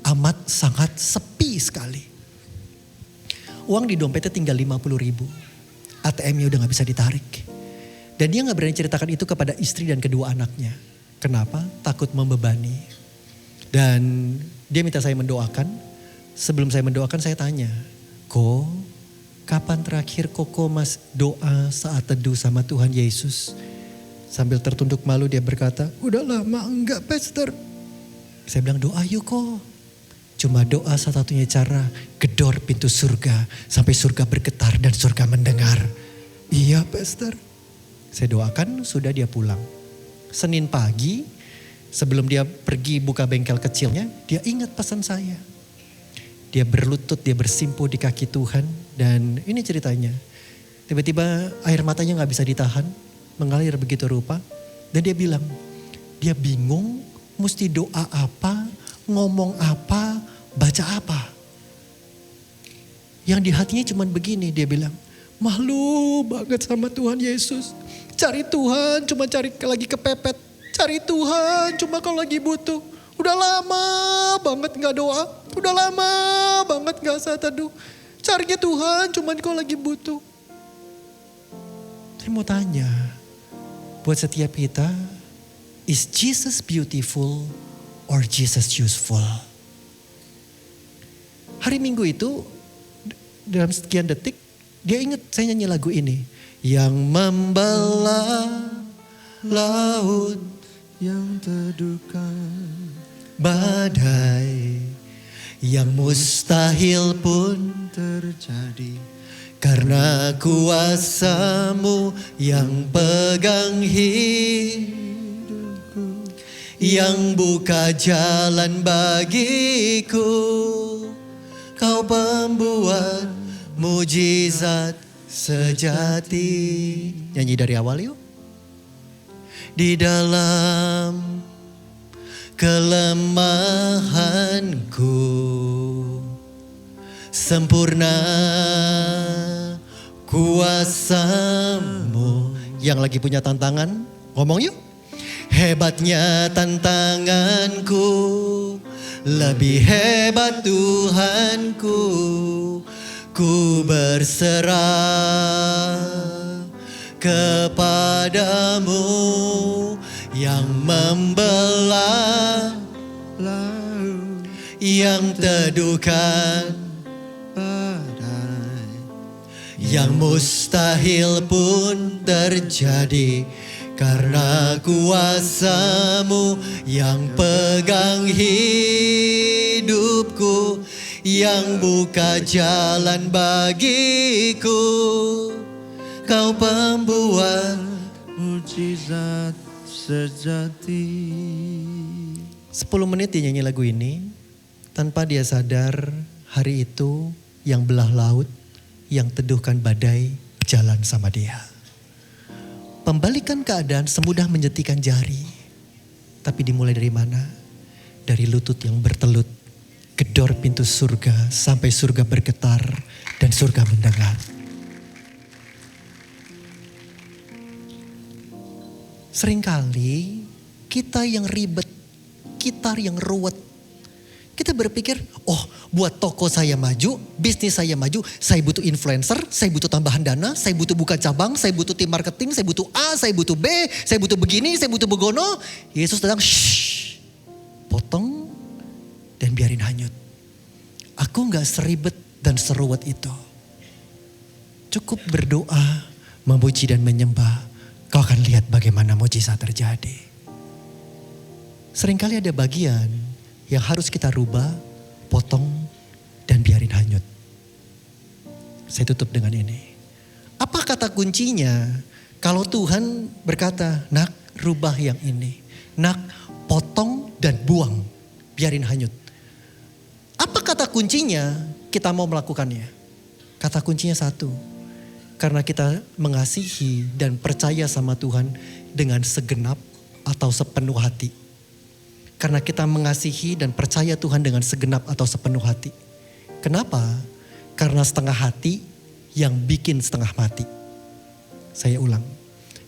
Amat sangat sepi sekali. Uang di dompetnya tinggal 50.000. ATM-nya udah gak bisa ditarik. Dan dia gak berani ceritakan itu kepada istri dan kedua anaknya. Kenapa? Takut membebani. Dan dia minta saya mendoakan. Sebelum saya mendoakan saya tanya, Ko, kapan terakhir Koko mas doa saat teduh sama Tuhan Yesus? Sambil tertunduk malu dia berkata, udah lama enggak Pastor. Saya bilang doa yuk Ko. Cuma doa satu-satunya cara, gedor pintu surga sampai surga bergetar dan surga mendengar. Iya Pastor. Saya doakan, sudah dia pulang. Senin pagi sebelum dia pergi buka bengkel kecilnya, dia ingat pesan saya. Dia berlutut, dia bersimpuh di kaki Tuhan dan ini ceritanya. Tiba-tiba air matanya gak bisa ditahan, mengalir begitu rupa. Dan dia bilang, dia bingung mesti doa apa, ngomong apa, baca apa. Yang di hatinya cuman begini, dia bilang, malu banget sama Tuhan Yesus. Cari Tuhan cuma cari lagi kepepet. Cari Tuhan cuma kalau lagi butuh. Udah lama banget gak doa. Udah lama banget gak saat teduh. Carinya Tuhan cuma kalau lagi butuh. Saya mau tanya. Buat setiap kita. Is Jesus beautiful or Jesus useful? Hari Minggu itu dalam sekian detik dia ingat saya nyanyi lagu ini. Yang membelah laut yang teduhkan badai yang mustahil pun terjadi karena kuasa-Mu yang pegang hidupku, yang buka jalan bagiku. Kau pembuat mujizat sejati. Nyanyi dari awal yuk. Di dalam kelemahanku sempurna kuasa-Mu. Yang lagi punya tantangan, ngomong yuk. Hebatnya tantanganku, lebih hebat Tuhanku. Ku berserah kepadamu yang membelah laut yang teduhkan badai yang mustahil pun terjadi karena kuasa-Mu yang pegang hidupku, yang buka jalan bagiku. Kau pembuat mujizat sejati. 10 menit dia nyanyi lagu ini, tanpa dia sadar hari itu yang belah laut, yang teduhkan badai jalan sama dia. Pembalikan keadaan semudah menjentikan jari. Tapi dimulai dari mana? Dari lutut yang bertelut, gedor pintu surga sampai surga bergetar dan surga mendengar. Seringkali kita yang ribet, kita yang ruwet. Kita berpikir, oh buat toko saya maju, bisnis saya maju, saya butuh influencer, saya butuh tambahan dana, saya butuh buka cabang, saya butuh tim marketing, saya butuh A, saya butuh B, saya butuh begini, saya butuh begono. Yesus datang, shh, potong dan biarin hanyut. Aku gak seribet dan seruwet itu. Cukup berdoa, memuji dan menyembah. Kau akan lihat bagaimana mujizat terjadi. Seringkali ada bagian yang harus kita rubah, potong, dan biarin hanyut. Saya tutup dengan ini. Apa kata kuncinya kalau Tuhan berkata, nak rubah yang ini. Nak potong dan buang, biarin hanyut. Apa kata kuncinya kita mau melakukannya? Kata kuncinya satu. Karena kita mengasihi dan percaya sama Tuhan dengan segenap atau sepenuh hati. Karena kita mengasihi dan percaya Tuhan dengan segenap atau sepenuh hati. Kenapa? Karena setengah hati yang bikin setengah mati. Saya ulang.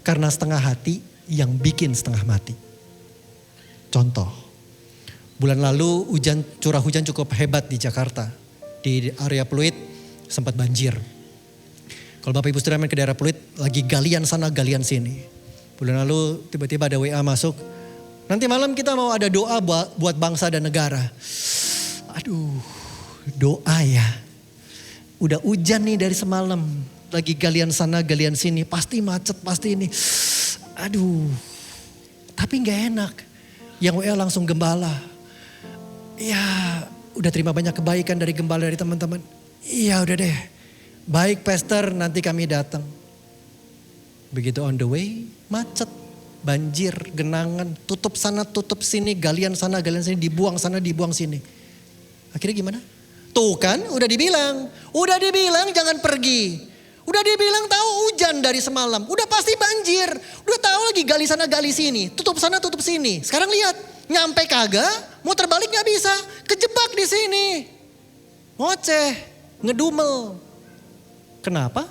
Karena setengah hati yang bikin setengah mati. Contoh. Bulan lalu curah hujan cukup hebat di Jakarta. Di area Pluit sempat banjir. Kalau Bapak Ibu Saudara main ke daerah Pluit lagi galian sana galian sini. Bulan lalu tiba-tiba ada WA masuk. Nanti malam kita mau ada doa buat bangsa dan negara. Aduh, doa ya. Udah hujan nih dari semalam. Lagi galian sana, galian sini. Pasti macet, pasti ini. Aduh, tapi gak enak. Yang WA langsung gembala. Ya, udah terima banyak kebaikan dari gembala dari teman-teman. Iya udah deh. Baik pastor, nanti kami datang. Begitu on the way, macet. Banjir, genangan, tutup sana, tutup sini, galian sana, galian sini, dibuang sana, dibuang sini. Akhirnya gimana? Tuh kan, udah dibilang jangan pergi. Udah dibilang tahu hujan dari semalam, udah pasti banjir. Udah tahu lagi gali sana, gali sini, tutup sana, tutup sini. Sekarang lihat, nyampe kagak, mau terbalik gak bisa, kejebak di sini. Ngoceh, ngedumel. Kenapa?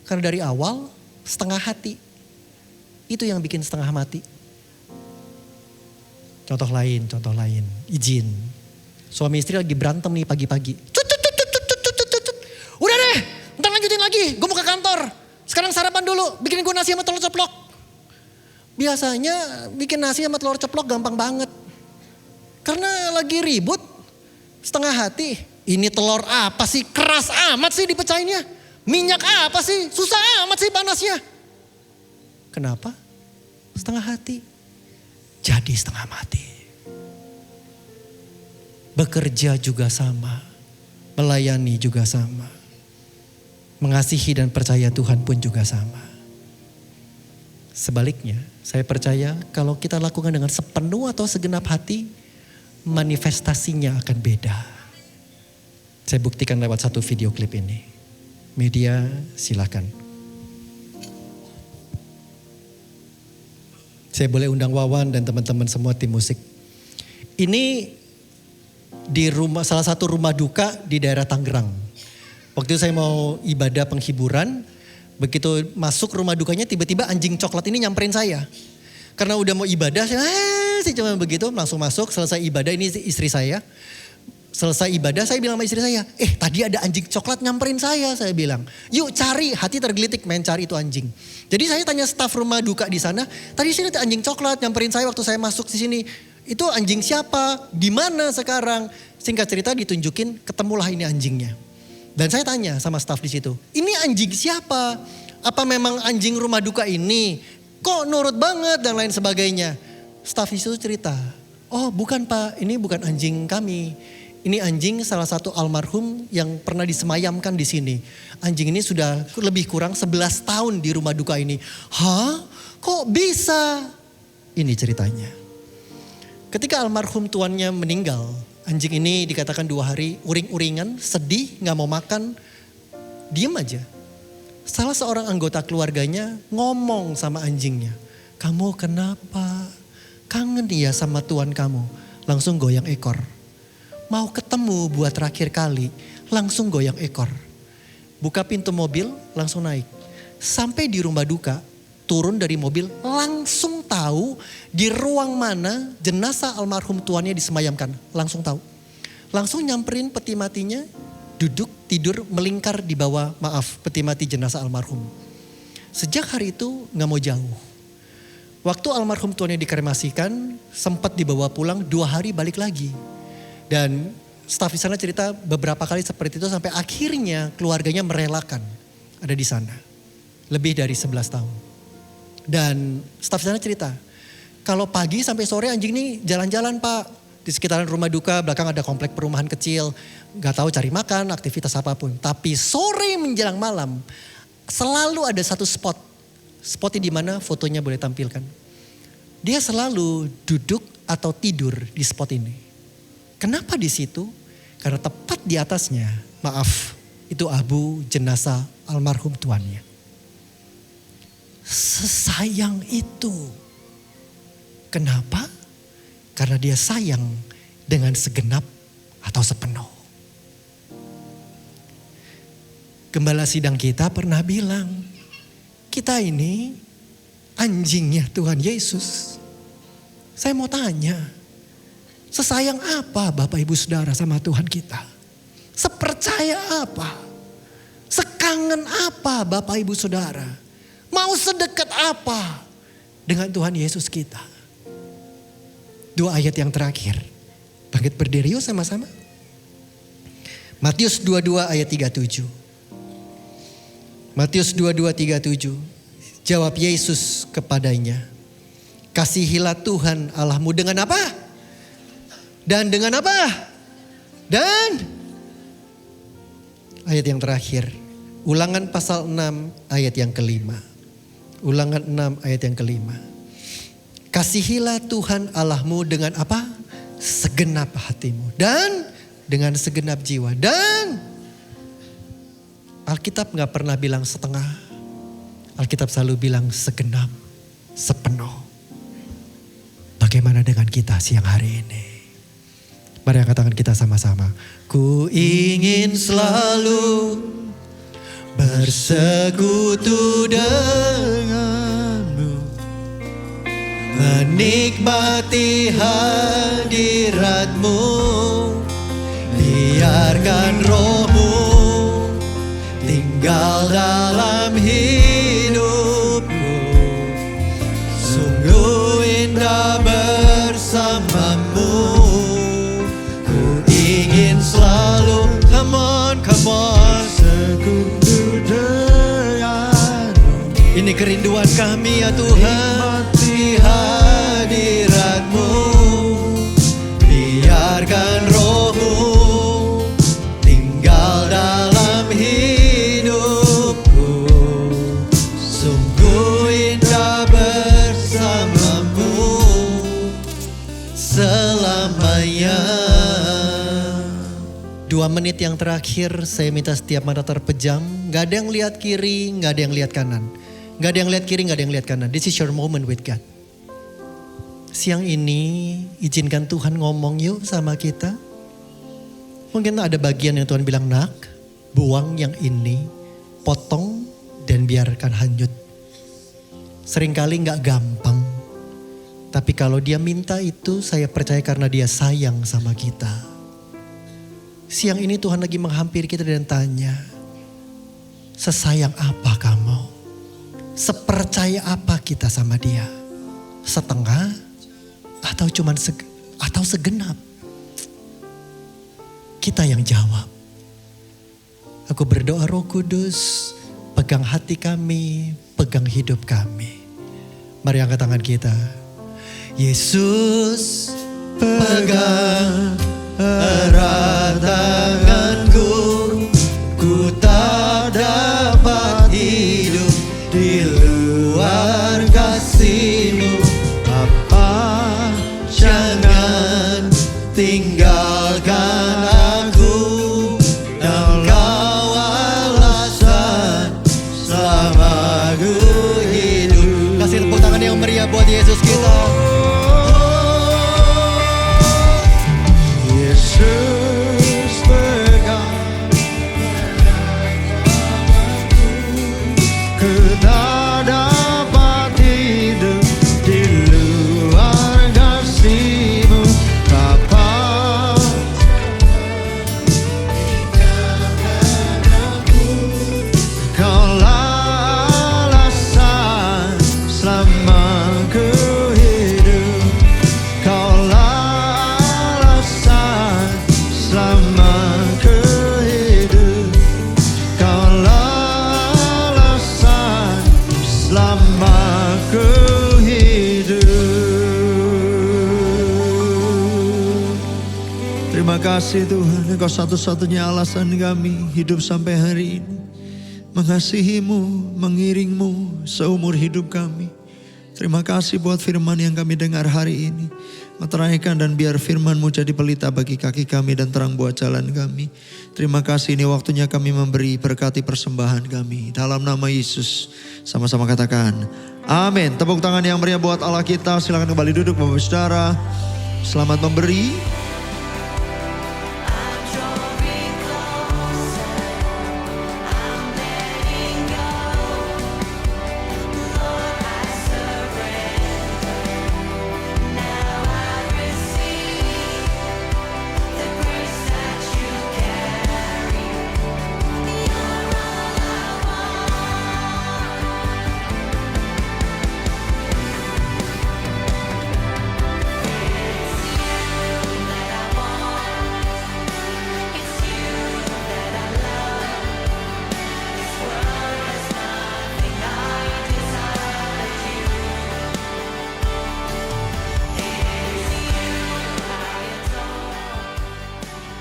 Karena dari awal setengah hati. Itu yang bikin setengah mati. Contoh lain, izin. Suami istri lagi berantem nih pagi-pagi. Udah deh, ntar lanjutin lagi, gue mau ke kantor. Sekarang sarapan dulu, bikin gue nasi sama telur ceplok. Biasanya bikin nasi sama telur ceplok gampang banget. Karena lagi ribut, setengah hati. Ini telur apa sih, keras amat sih dipecahinnya. Minyak apa sih, susah amat sih panasnya. Kenapa? Setengah hati. Jadi setengah mati. Bekerja juga sama. Melayani juga sama. Mengasihi dan percaya Tuhan pun juga sama. Sebaliknya, saya percaya kalau kita lakukan dengan sepenuh atau segenap hati, manifestasinya akan beda. Saya buktikan lewat satu video klip ini. Media silakan. Saya boleh undang Wawan dan teman-teman semua tim musik. Ini di salah satu rumah duka di daerah Tangerang. Waktu itu saya mau ibadah penghiburan. Begitu masuk rumah dukanya tiba-tiba anjing coklat ini nyamperin saya. Karena udah mau ibadah saya cuma begitu langsung masuk. Selesai ibadah, ini istri saya. Selesai ibadah saya bilang sama istri saya. Tadi ada anjing coklat nyamperin saya bilang. Yuk cari, hati tergelitik main cari itu anjing. Jadi saya tanya staf rumah duka di sana, tadi sini ada anjing coklat nyamperin saya waktu saya masuk di sini. Itu anjing siapa? Di mana sekarang? Singkat cerita ditunjukin, ketemulah ini anjingnya. Dan saya tanya sama staf di situ, ini anjing siapa? Apa memang anjing rumah duka ini? Kok nurut banget dan lain sebagainya. Staf di situ cerita, oh bukan Pak, ini bukan anjing kami. Ini anjing salah satu almarhum yang pernah disemayamkan di sini. Anjing ini sudah lebih kurang 11 tahun di rumah duka ini. Hah? Kok bisa? Ini ceritanya. Ketika almarhum tuannya meninggal, anjing ini dikatakan 2 hari uring-uringan, sedih, gak mau makan, diem aja. Salah seorang anggota keluarganya ngomong sama anjingnya, "Kamu kenapa? Kangen ya sama tuan kamu?" Langsung goyang ekor. Mau ketemu buat terakhir kali, langsung goyang ekor. Buka pintu mobil, langsung naik. Sampai di rumah duka, turun dari mobil, langsung tahu di ruang mana jenazah almarhum tuannya disemayamkan. Langsung tahu. Langsung nyamperin peti matinya, duduk, tidur, melingkar di bawah peti mati jenazah almarhum. Sejak hari itu gak mau jauh. Waktu almarhum tuannya dikremasikan, sempat dibawa pulang, 2 hari balik lagi. Dan staf di sana cerita beberapa kali seperti itu sampai akhirnya keluarganya merelakan ada di sana. Lebih dari 11 tahun. Dan staf di sana cerita, kalau pagi sampai sore anjing ini jalan-jalan Pak. Di sekitaran rumah duka, belakang ada komplek perumahan kecil. Gak tahu cari makan, aktivitas apapun. Tapi sore menjelang malam, selalu ada satu spot. Spotnya di mana fotonya boleh tampilkan. Dia selalu duduk atau tidur di spot ini. Kenapa di situ? Karena tepat di atasnya, itu abu jenazah almarhum tuannya. Sesayang itu. Kenapa? Karena dia sayang dengan segenap atau sepenuh. Gembala sidang kita pernah bilang, kita ini anjingnya Tuhan Yesus. Saya mau tanya, sesayang apa Bapak Ibu Saudara sama Tuhan kita? Sepercaya apa? Sekangen apa Bapak Ibu Saudara? Mau sedekat apa dengan Tuhan Yesus kita? 2 ayat yang terakhir. Bangkit berdiri yuk sama-sama. Matius 22 ayat 37. Matius 22:37. Jawab Yesus kepadanya, "Kasihilah Tuhan Allahmu dengan apa? Dan dengan apa? Dan..." Ayat yang terakhir. Ulangan pasal 6 ayat yang kelima. Ulangan 6 ayat yang kelima. Kasihilah Tuhan Allahmu dengan apa? Segenap hatimu. Dan dengan segenap jiwa. Dan Alkitab gak pernah bilang setengah. Alkitab selalu bilang segenap, sepenuh. Bagaimana dengan kita siang hari ini? Mari katakan kita sama-sama. Ku ingin selalu bersekutu denganmu, menikmati hadiratmu, biarkan rohmu tinggal dalam hidupku, sungguh indah bersamamu. Ku ingin selalu, come on, sekutu denganmu. Ini kerinduan kami ya Tuhan, di hadiratmu, biarkan rohmu tinggal dalam hidupku, sungguh indah bersamamu selamanya. 2 menit yang terakhir saya minta setiap mata terpejam. Gak ada yang lihat kiri, gak ada yang lihat kanan. Gak ada yang lihat kiri, gak ada yang lihat kanan. This is your moment with God. Siang ini izinkan Tuhan ngomong yuk sama kita. Mungkin ada bagian yang Tuhan bilang, nak, buang yang ini, potong dan biarkan hanyut. Seringkali gak gampang. Tapi kalau dia minta itu, saya percaya karena dia sayang sama kita. Siang ini Tuhan lagi menghampiri kita dan tanya, sesayang apa kamu? Sepercaya apa kita sama dia? Setengah atau cuman atau segenap? Kita yang jawab. Aku berdoa Roh Kudus, pegang hati kami, pegang hidup kami. Mari angkat tangan kita. Yesus, pegang erat tanganku, ku tak dapat hidup di luar kasih-Mu. Bapa, jangan Ku tak dapat hidup di luar kasih-Mu, Bapa. Kaulah alasan selama ku hidup. Kaulah alasan selama ku hidup. Kaulah alasan selama ku hidup. Terima kasih Tuhan, Engkau satu-satunya alasan kami hidup sampai hari ini. Mengasihi-Mu, mengiring-Mu seumur hidup kami. Terima kasih buat firman yang kami dengar hari ini. Meteraikan dan biar firman-Mu jadi pelita bagi kaki kami dan terang buat jalan kami. Terima kasih, ini waktunya kami memberi, berkati persembahan kami. Dalam nama Yesus, sama-sama katakan amin. Tepuk tangan yang meriah buat Allah kita. Silakan kembali duduk Bapak Saudara. Selamat memberi.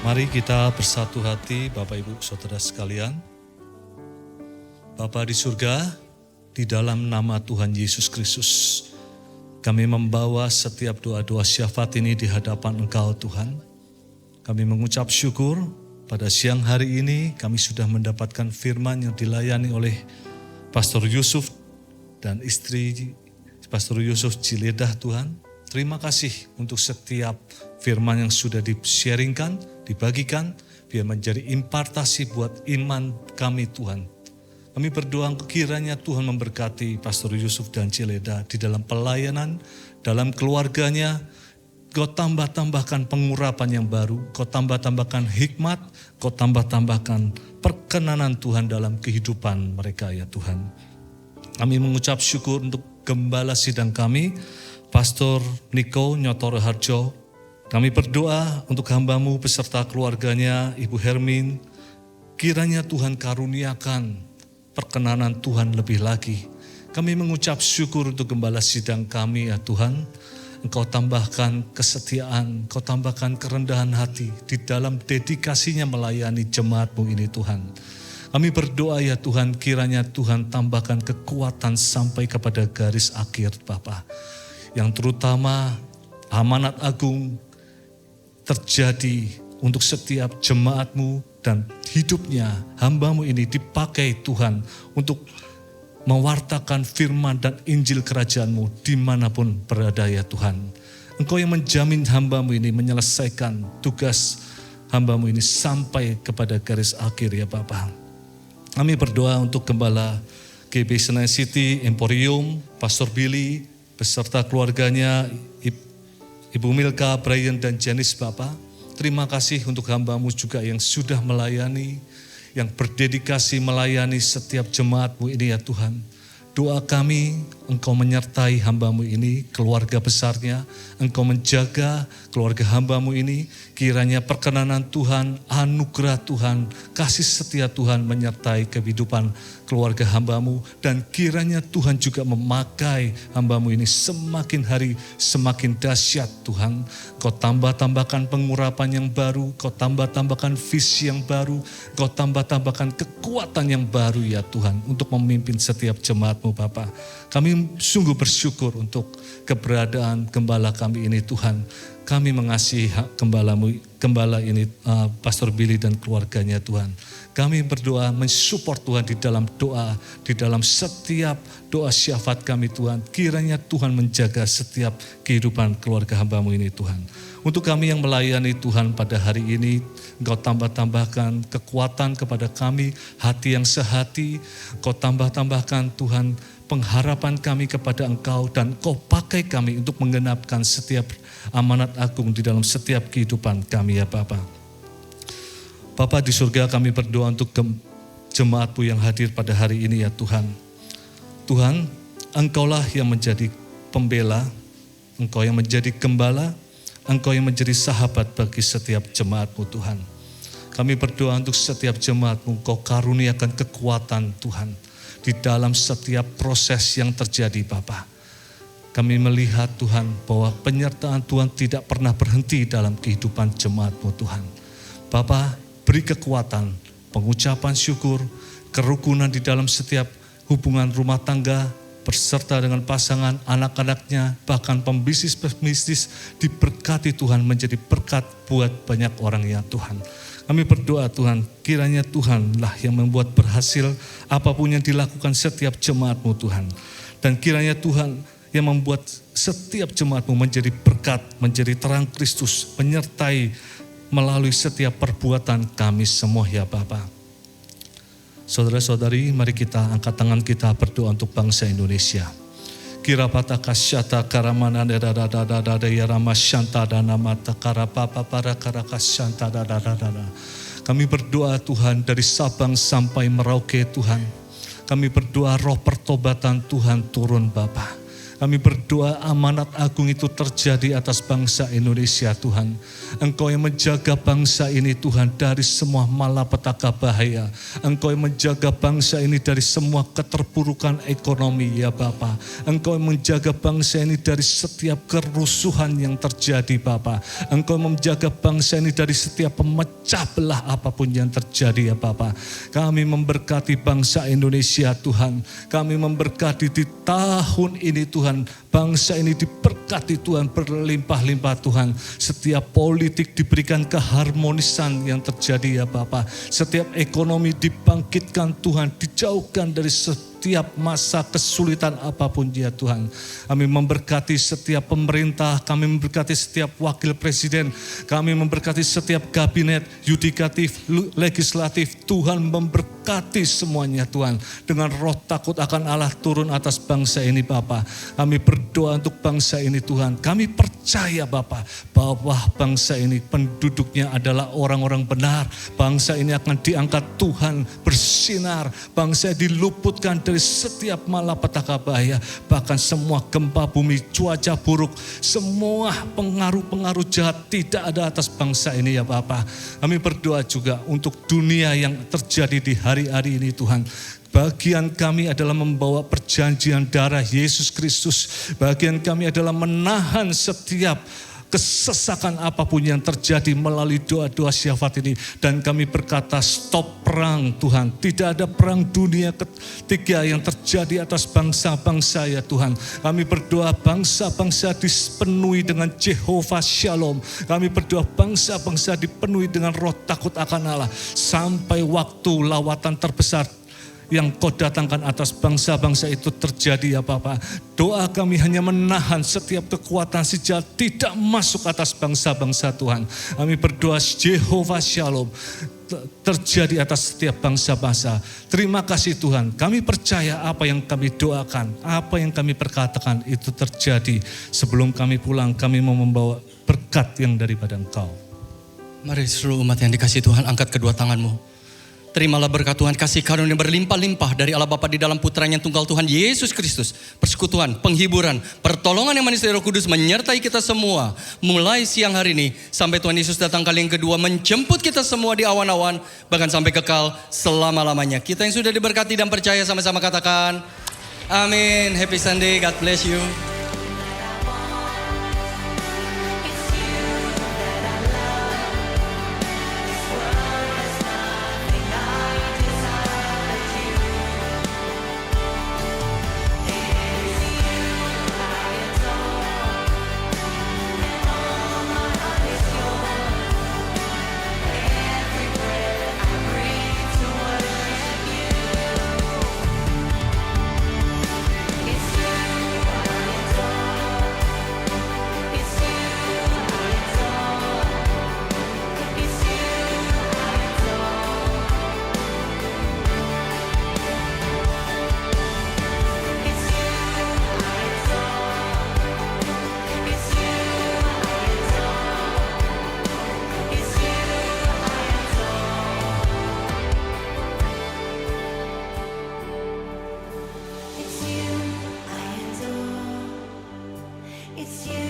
Mari kita bersatu hati Bapak Ibu Saudara sekalian. Bapa di surga, di dalam nama Tuhan Yesus Kristus, kami membawa setiap doa-doa syafaat ini di hadapan Engkau Tuhan. Kami mengucap syukur pada siang hari ini kami sudah mendapatkan firman yang dilayani oleh Pastor Yusuf dan istri Pastor Yusuf Ciledah Tuhan. Terima kasih untuk setiap firman yang sudah di-sharingkan, dibagikan, biar menjadi impartasi buat iman kami Tuhan. Kami berdoa kiranya Tuhan memberkati Pastor Yusuf dan Ciledah di dalam pelayanan, dalam keluarganya. Kau tambah-tambahkan pengurapan yang baru, Kau tambah-tambahkan hikmat, Kau tambah-tambahkan perkenanan Tuhan dalam kehidupan mereka ya Tuhan. Kami mengucap syukur untuk gembala sidang kami, Pastor Niko Nyotoro Harjo. Kami berdoa untuk hamba-Mu beserta keluarganya, Ibu Hermin. Kiranya Tuhan karuniakan perkenanan Tuhan lebih lagi. Kami mengucap syukur untuk gembala sidang kami ya Tuhan. Engkau tambahkan kesetiaan, Engkau tambahkan kerendahan hati di dalam dedikasinya melayani jemaat-Mu ini Tuhan. Kami berdoa ya Tuhan, kiranya Tuhan tambahkan kekuatan sampai kepada garis akhir Bapa. Yang terutama amanat agung terjadi untuk setiap jemaat-Mu dan hidupnya hamba-Mu ini dipakai Tuhan untuk mewartakan firman dan Injil kerajaan-Mu dimanapun berada ya Tuhan. Engkau yang menjamin hamba-Mu ini menyelesaikan tugas hamba-Mu ini sampai kepada garis akhir ya Bapa. Kami berdoa untuk Gembala GB Senayan City, Emporium, Pastor Billy, beserta keluarganya, Ibu Milka, Brian dan Janice Bapak. Terima kasih untuk hamba-Mu juga yang sudah melayani, yang berdedikasi melayani setiap jemaat-Mu ini ya Tuhan. Doa kami, Engkau menyertai hamba-Mu ini, keluarga besarnya. Engkau menjaga keluarga hamba-Mu ini. Kiranya perkenanan Tuhan, anugerah Tuhan, kasih setia Tuhan menyertai kehidupan keluarga hamba-Mu. Dan kiranya Tuhan juga memakai hamba-Mu ini semakin hari semakin dahsyat Tuhan. Kau tambah-tambahkan pengurapan yang baru, Kau tambah-tambahkan visi yang baru, Kau tambah-tambahkan kekuatan yang baru ya Tuhan. Untuk memimpin setiap jemaat-Mu Bapa. Kami sungguh bersyukur untuk keberadaan gembala kami ini Tuhan. Kami mengasihi gembala ini Pastor Billy dan keluarganya Tuhan. Kami berdoa mensupport Tuhan di dalam doa, di dalam setiap doa syafaat kami Tuhan. Kiranya Tuhan menjaga setiap kehidupan keluarga hamba-Mu ini Tuhan. Untuk kami yang melayani Tuhan pada hari ini, Engkau tambah-tambahkan kekuatan kepada kami, hati yang sehati. Engkau tambah-tambahkan Tuhan pengharapan kami kepada Engkau, dan Engkau pakai kami untuk menggenapkan setiap amanat agung di dalam setiap kehidupan kami ya Bapa. Bapa di surga, kami berdoa untuk jemaat-Mu yang hadir pada hari ini ya Tuhan. Tuhan, Engkaulah yang menjadi pembela, Engkau yang menjadi gembala, Engkau yang menjadi sahabat bagi setiap jemaat-Mu Tuhan. Kami berdoa untuk setiap jemaat-Mu, Engkau karuniakan kekuatan Tuhan di dalam setiap proses yang terjadi Bapa. Kami melihat Tuhan bahwa penyertaan Tuhan tidak pernah berhenti dalam kehidupan jemaat-Mu Tuhan. Bapa, beri kekuatan, pengucapan syukur, kerukunan di dalam setiap hubungan rumah tangga, berserta dengan pasangan, anak-anaknya, bahkan pembisnis-pembisnis, diberkati Tuhan, menjadi berkat buat banyak orang ya Tuhan. Kami berdoa Tuhan, kiranya Tuhanlah yang membuat berhasil apapun yang dilakukan setiap jemaat-Mu Tuhan. Dan kiranya Tuhan yang membuat setiap jemaat-Mu menjadi berkat, menjadi terang Kristus, menyertai melalui setiap perbuatan kami semua ya Bapa. Saudara-saudari, mari kita angkat tangan kita berdoa untuk bangsa Indonesia. Kira pata kasyata karamana dada ya ramasyanta dana mata karapapa para karakasyanta dada. Kami berdoa Tuhan dari Sabang sampai Merauke Tuhan. Kami berdoa roh pertobatan Tuhan turun Bapa. Kami berdoa amanat agung itu terjadi atas bangsa Indonesia Tuhan. Engkau yang menjaga bangsa ini Tuhan dari semua malapetaka bahaya. Engkau yang menjaga bangsa ini dari semua keterpurukan ekonomi ya Bapa. Engkau yang menjaga bangsa ini dari setiap kerusuhan yang terjadi Bapa. Engkau yang menjaga bangsa ini dari setiap pemecah belah apapun yang terjadi ya Bapa. Kami memberkati bangsa Indonesia Tuhan. Kami memberkati di tahun ini Tuhan. Bangsa ini diberkati Tuhan, berlimpah-limpah Tuhan. Setiap politik diberikan keharmonisan yang terjadi ya Bapa. Setiap ekonomi dibangkitkan Tuhan, dijauhkan dari setiap masa kesulitan apapun ya Tuhan. Kami memberkati setiap pemerintah, kami memberkati setiap wakil presiden, kami memberkati setiap kabinet, yudikatif, legislatif. Tuhan memberkati semuanya Tuhan. Dengan roh takut akan Allah turun atas bangsa ini Bapa. Kami berdoa untuk bangsa ini Tuhan. Kami percaya Bapa bahwa bangsa ini penduduknya adalah orang-orang benar. Bangsa ini akan diangkat Tuhan bersinar. Bangsa diluputkan dari setiap malapetaka bahaya. Bahkan semua gempa bumi, cuaca buruk, semua pengaruh-pengaruh jahat tidak ada atas bangsa ini ya Bapa. Kami berdoa juga untuk dunia yang terjadi di hari-hari ini Tuhan. Bagian kami adalah membawa perjanjian darah Yesus Kristus. Bagian kami adalah menahan setiap kesesakan apapun yang terjadi melalui doa-doa syafaat ini. Dan kami berkata stop perang Tuhan. Tidak ada perang dunia ketiga yang terjadi atas bangsa-bangsa ya Tuhan. Kami berdoa bangsa-bangsa dipenuhi dengan Jehovah Shalom. Kami berdoa bangsa-bangsa dipenuhi dengan roh takut akan Allah. Sampai waktu lawatan terbesar yang Kau datangkan atas bangsa-bangsa itu terjadi ya Bapa. Doa kami hanya menahan setiap kekuatan si jahat tidak masuk atas bangsa-bangsa Tuhan. Kami berdoa Jehovah Shalom terjadi atas setiap bangsa-bangsa. Terima kasih Tuhan. Kami percaya apa yang kami doakan, apa yang kami perkatakan itu terjadi. Sebelum kami pulang, kami mau membawa berkat yang daripada Engkau. Mari seluruh umat yang dikasihi Tuhan, angkat kedua tanganmu. Terimalah berkat Tuhan, kasih karunia berlimpah-limpah dari Allah Bapa di dalam Putranya yang tunggal Tuhan Yesus Kristus. Persekutuan, penghiburan, pertolongan yang manis dari Roh Kudus menyertai kita semua. Mulai siang hari ini sampai Tuhan Yesus datang kali yang kedua menjemput kita semua di awan-awan. Bahkan sampai kekal selama-lamanya. Kita yang sudah diberkati dan percaya sama-sama katakan amin. Happy Sunday, God bless you. It's you.